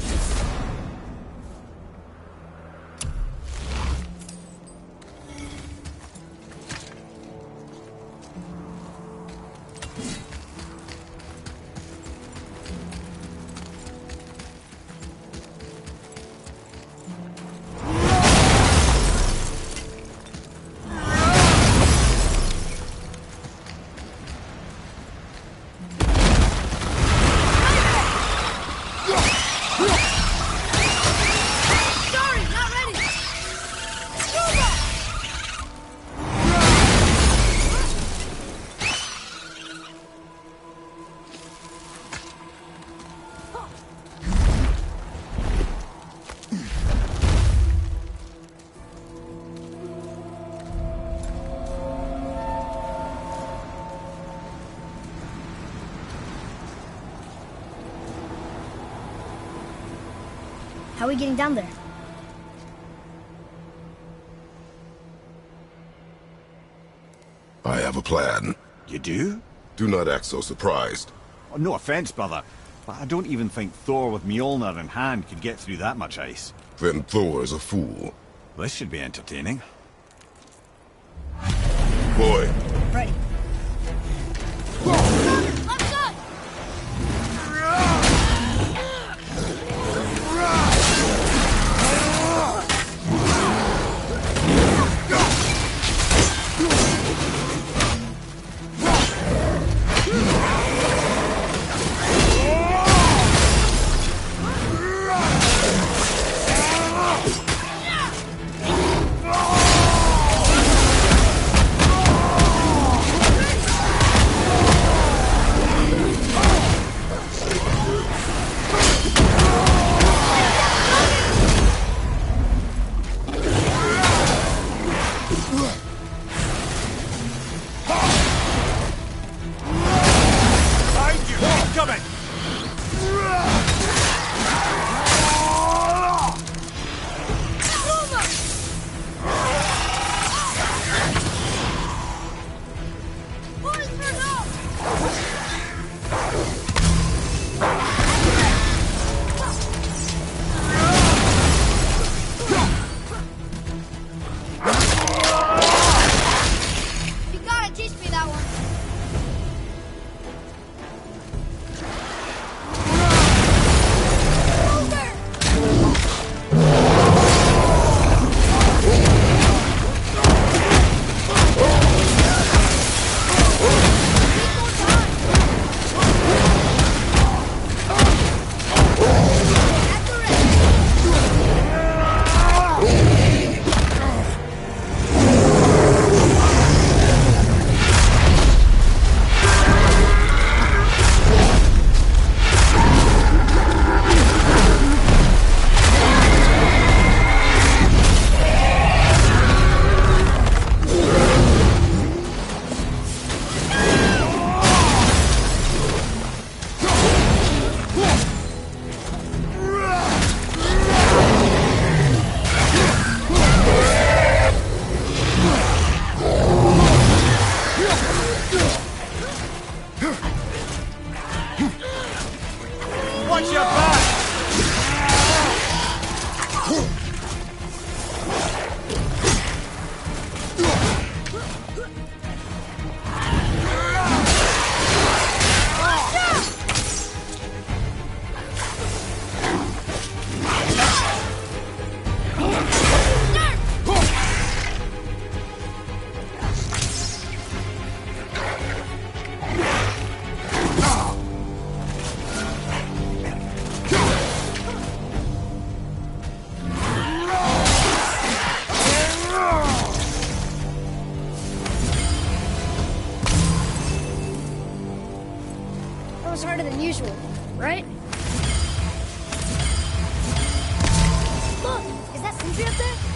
How are we getting down there? I have a plan. You do? Do not act so surprised. Oh, no offense, brother, but I don't even think Thor with Mjolnir in hand could get through that much ice. Then Thor is a fool. This should be entertaining. Boy. Ready. Left side! was harder than usual, right? Look! Is that Sentry up there?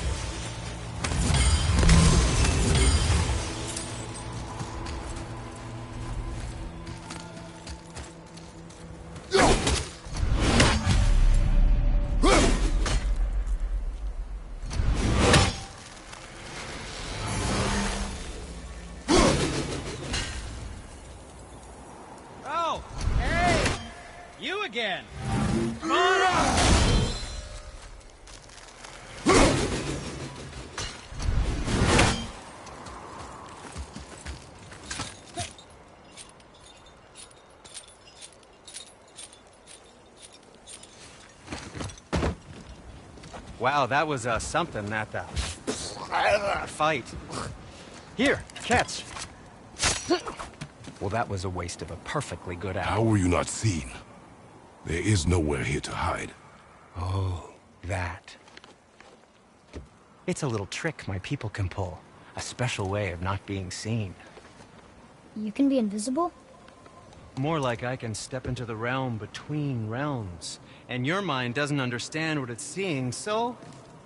Wow, that was something, that fight. Here, catch. Well, that was a waste of a perfectly good hour. How were you not seen? There is nowhere here to hide. Oh, that. It's a little trick my people can pull. A special way of not being seen. You can be invisible? More like I can step into the realm between realms. And your mind doesn't understand what it's seeing, so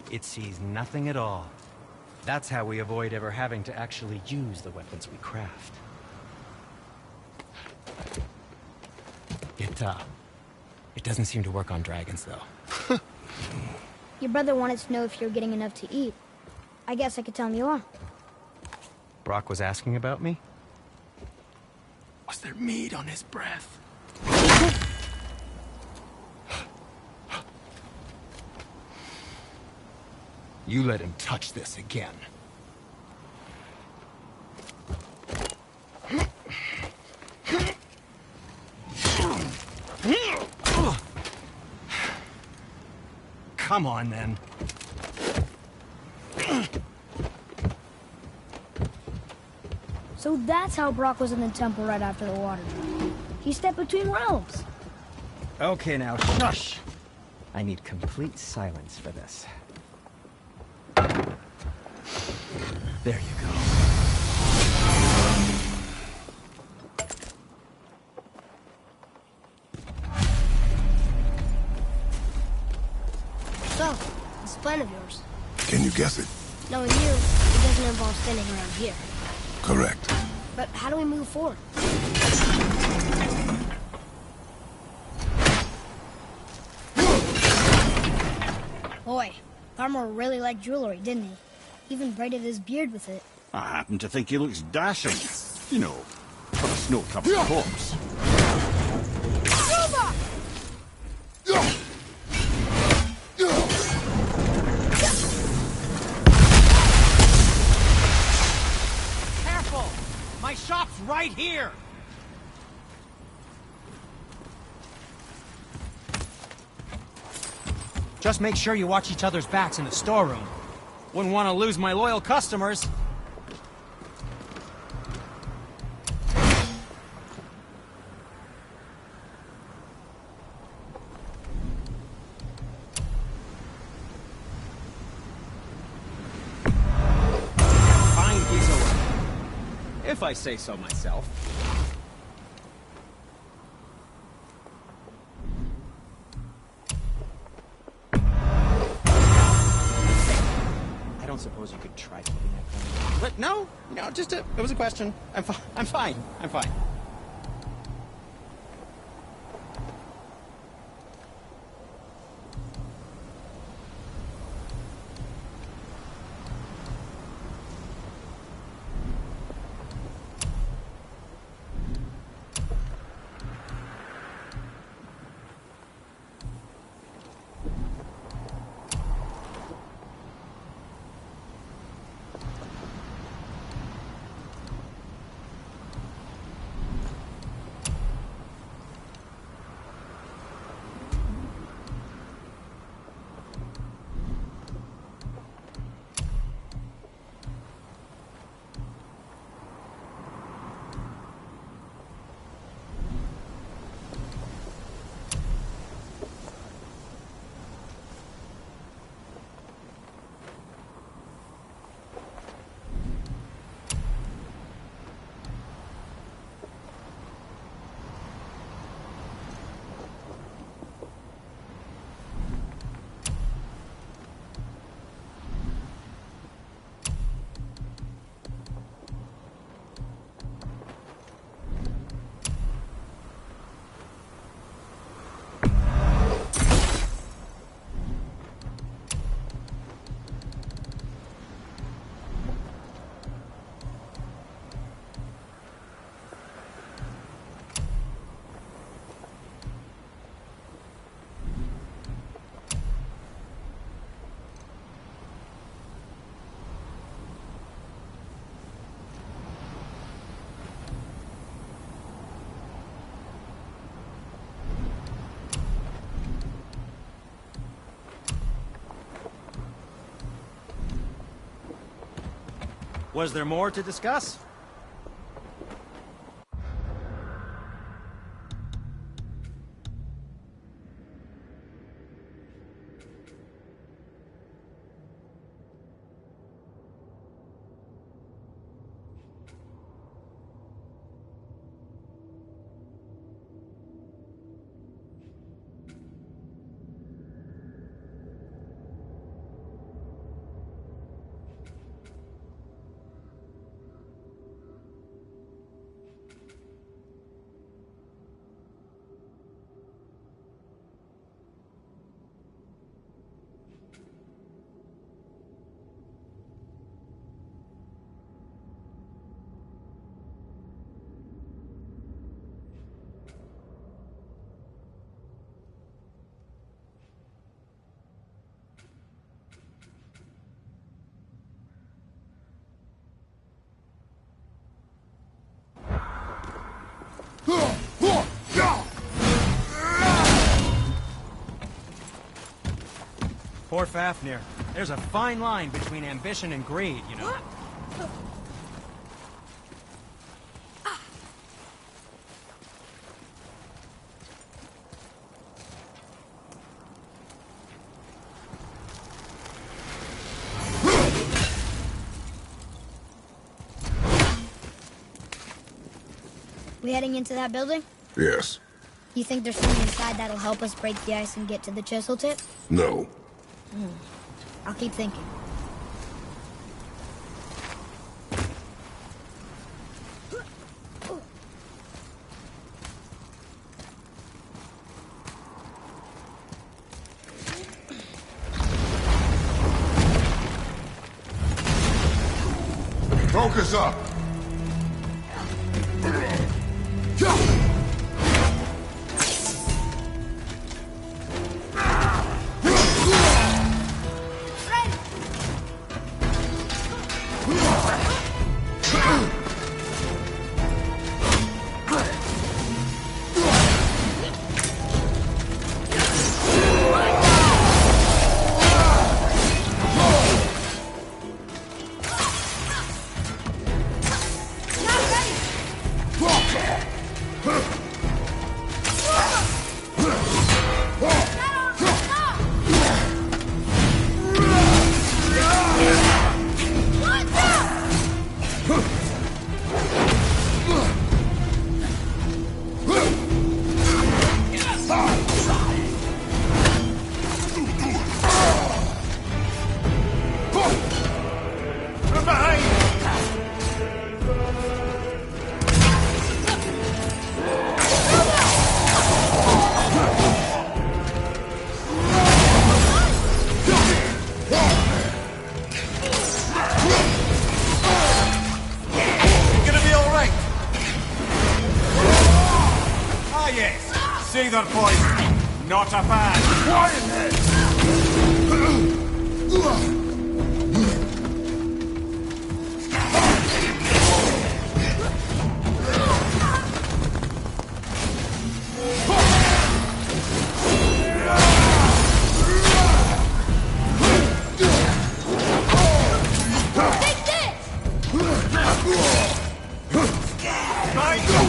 it sees nothing at all. That's how we avoid ever having to actually use the weapons we craft. It doesn't seem to work on dragons, though. Your brother wanted to know if you're getting enough to eat. I guess I could tell him you are. Brock was asking about me? Was there meat on his breath? You let him touch this again. Come on, then. So that's how Brock was in the temple right after the water. He stepped between realms. Okay, now, shush! I need complete silence for this. There you go. So, this plan of yours. Can you guess it? Knowing you, it doesn't involve standing around here. Correct. But how do we move forward? Boy, Farmer really liked jewelry, didn't he? Even braided his beard with it. I happen to think he looks dashing. You know, for a snow-covered corpse. Careful! My shop's right here! Just make sure you watch each other's backs in the storeroom. Wouldn't want to lose my loyal customers. Fine piece of work, if I say so myself. I don't suppose you could try flipping that coin. But no, just it was a question. I'm fine. I'm fine. Was there more to discuss? Poor Fafnir. There's a fine line between ambition and greed, you know. We heading into that building? Yes. You think there's something inside that'll help us break the ice and get to the chisel tip? No. I'll keep thinking. Focus up! Seether poison. Not a fan. Quiet!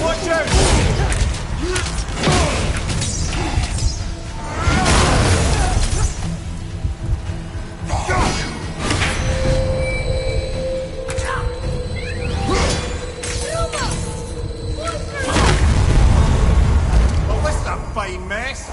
Watch out! Fine mess.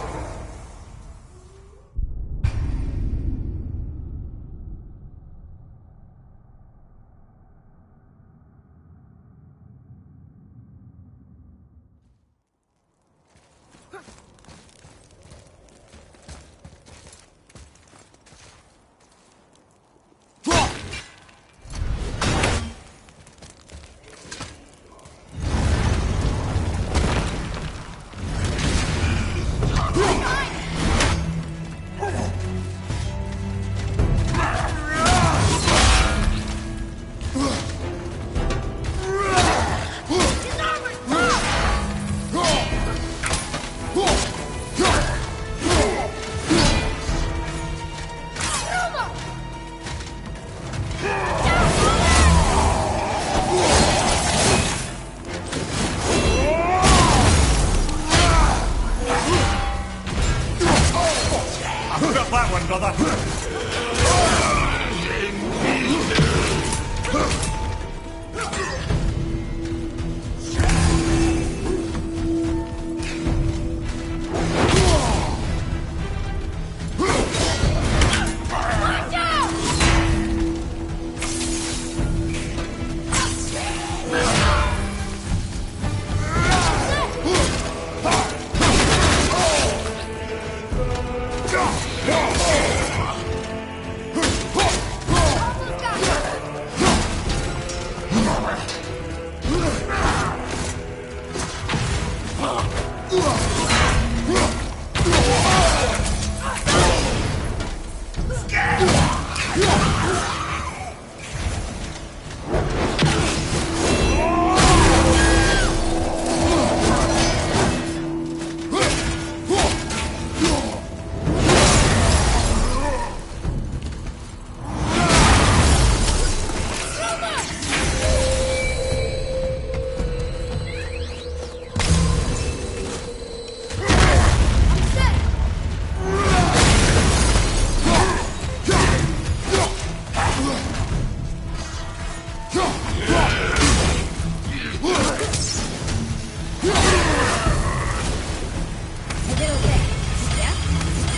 Got that one, brother.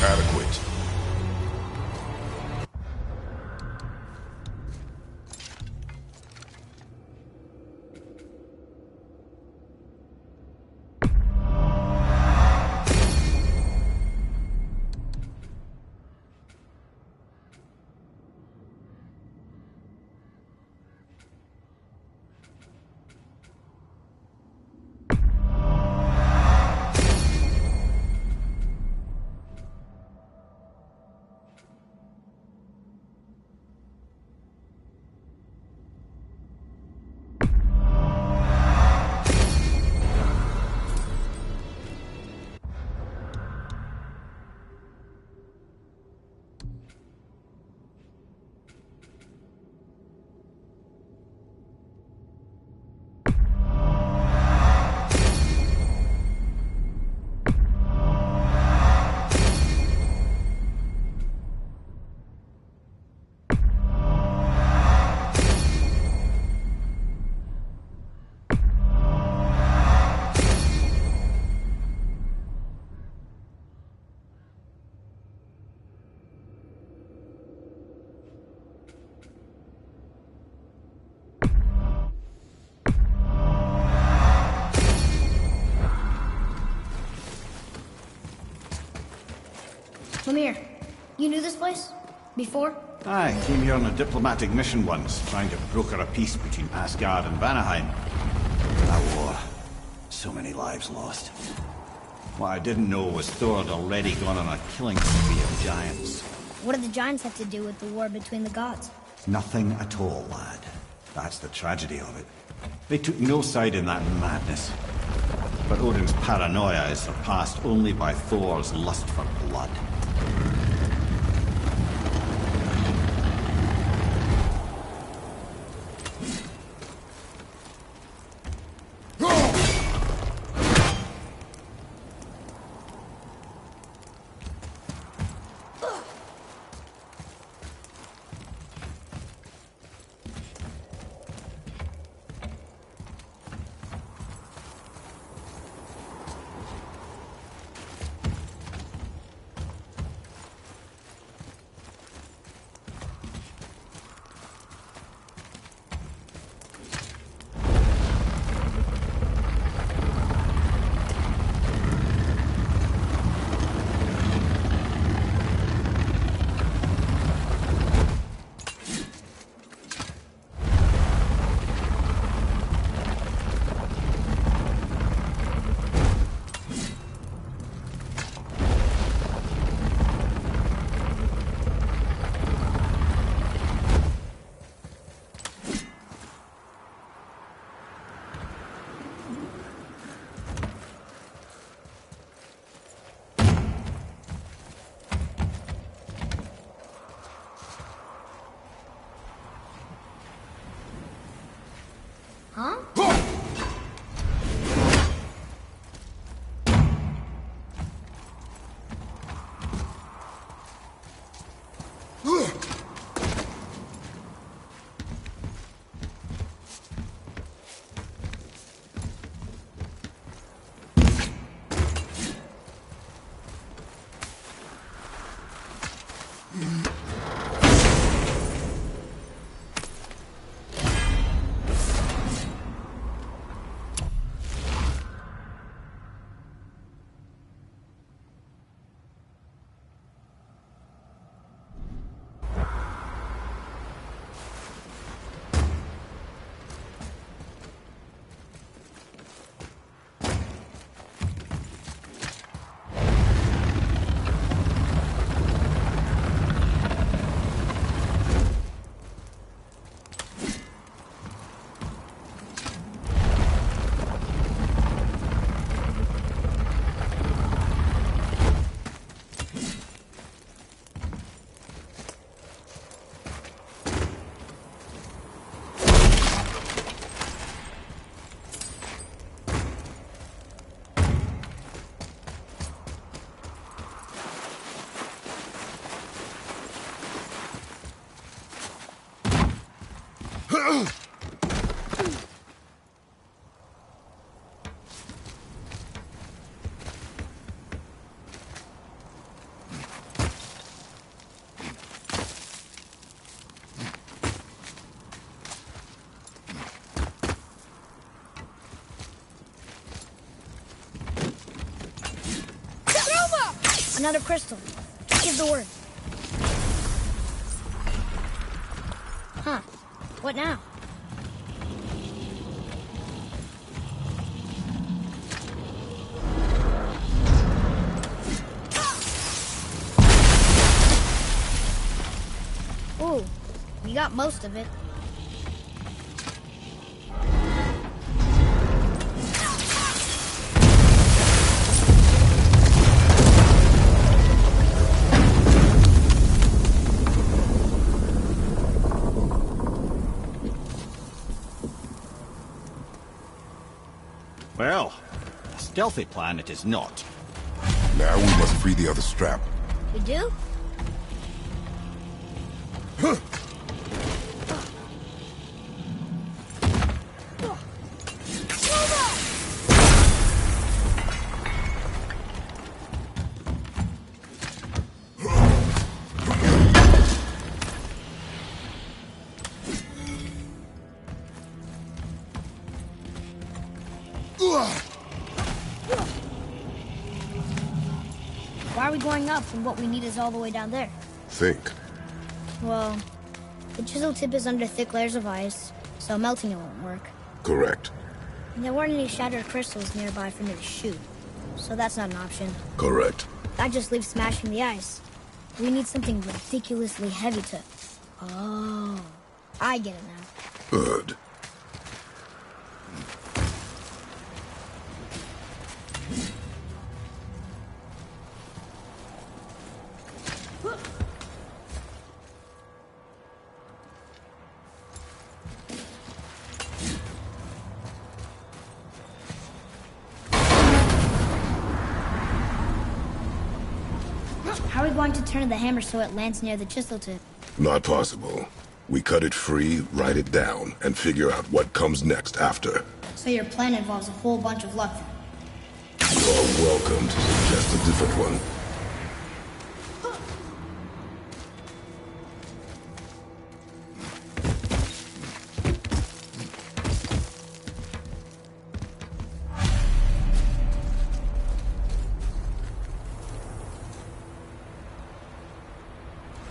Adequate. Come here. You knew this place? Before? Aye, came here on a diplomatic mission once, trying to broker a peace between Asgard and Vanaheim. That war. So many lives lost. What I didn't know was Thor had already gone on a killing spree of giants. What did the giants have to do with the war between the gods? Nothing at all, lad. That's the tragedy of it. They took no side in that madness. But Odin's paranoia is surpassed only by Thor's lust for blood. Another crystal. Give the word. Huh. What now? Ooh, you got most of it. Well, a stealthy plan it is not. Now we must free the other strap. We do? Why are we going up when what we need is all the way down there? Think. Well, the chisel tip is under thick layers of ice, so melting it won't work. Correct. And there weren't any shattered crystals nearby for me to shoot, so that's not an option. Correct. That just leaves smashing the ice. We need something ridiculously heavy to... Oh, I get it now. Good. How are we going to turn the hammer so it lands near the chisel tip? Not possible. We cut it free, write it down, and figure out what comes next after. So your plan involves a whole bunch of luck. You are welcome to suggest a different one.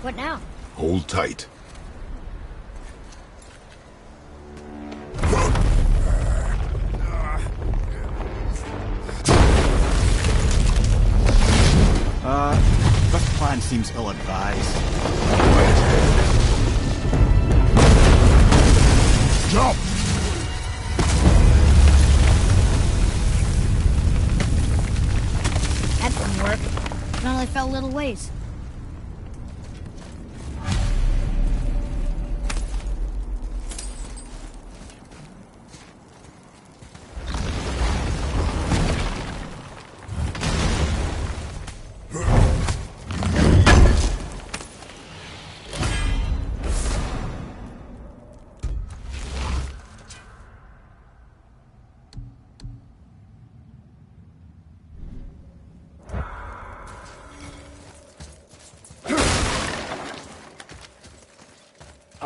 What now? Hold tight. This plan seems ill-advised. Jump! That didn't work. It only fell a little ways.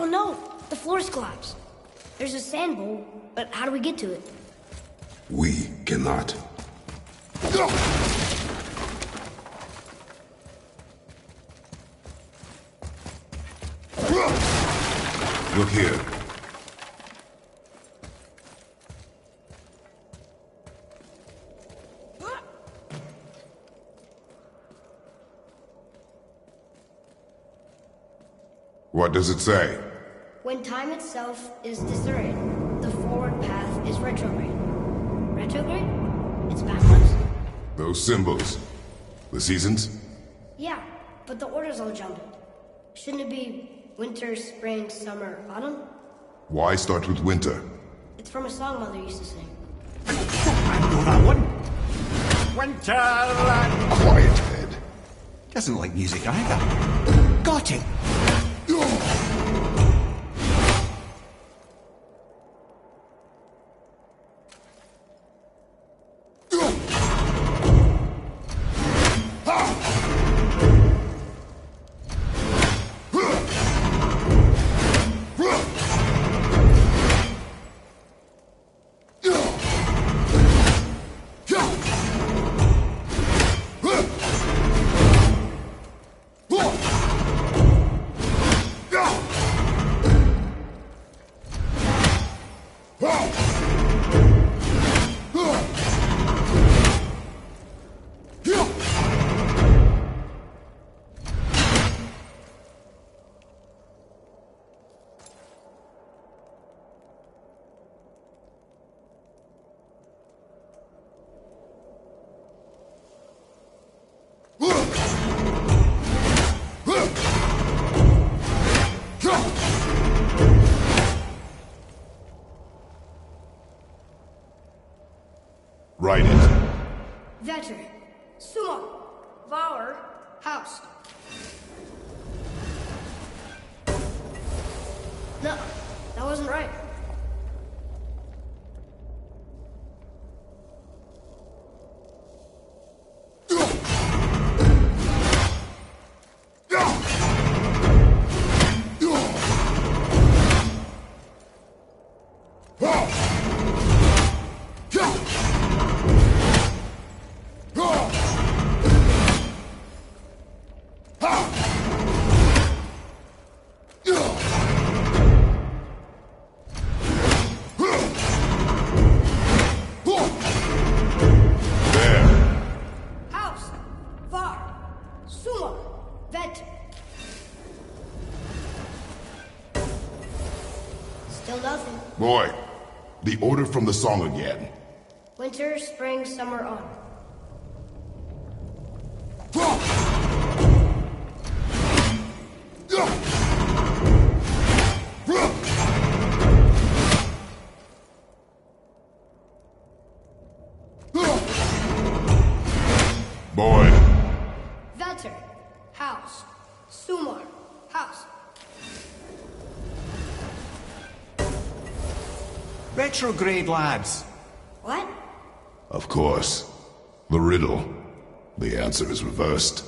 Oh no! The floor's collapsed. There's a sand bowl, but how do we get to it? We cannot. Look here. What does it say? When time itself is disoriented, the forward path is retrograde. Retrograde? It's backwards. Those symbols. The seasons? Yeah, but the order's all jumbled. Shouldn't it be winter, spring, summer, autumn? Why start with winter? It's from a song Mother used to sing. I know that one. Winterland. Quiet, Ed. Doesn't like music either. Got it. Write it. Vetter. Sumo. Vour. House. No, that wasn't right. Boy, the order from the song again. Winter, spring, summer, autumn. Boy. Vetter. House. Sumar. House. Retrograde, lads. What? Of course. The riddle. The answer is reversed.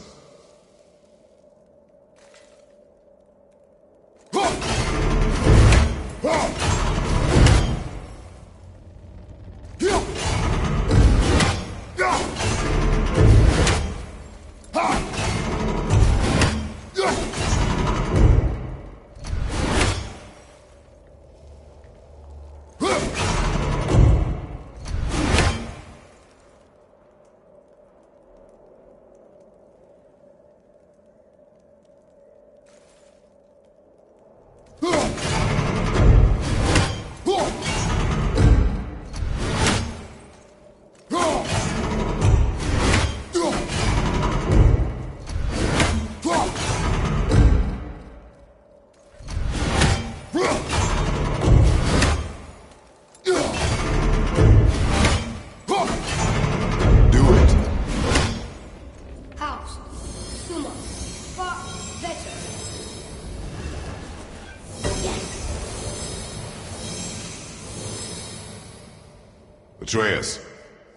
Atreus,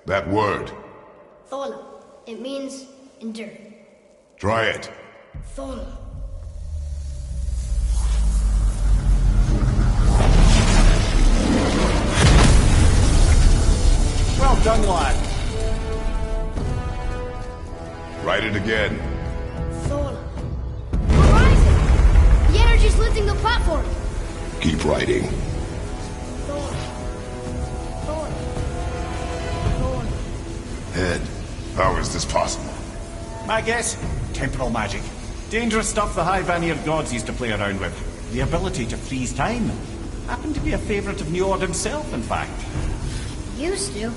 that word. Thola. It means endure. Try it. Thola. Well done, lad. Write it again. Thor. We're rising! The energy's lifting the platform! Keep writing. Thor. Thor. Thor. Head, how is this possible? My guess? Temporal magic. Dangerous stuff the High Vanir gods used to play around with. The ability to freeze time. Happened to be a favorite of Njord himself, in fact. Used to.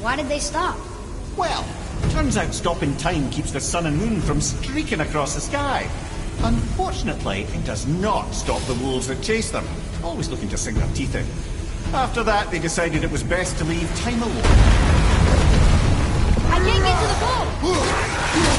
Why did they stop? Well, turns out stopping time keeps the sun and moon from streaking across the sky. Unfortunately, it does not stop the wolves that chase them, always looking to sink their teeth in. After that, they decided it was best to leave time alone. I can't get to the boat!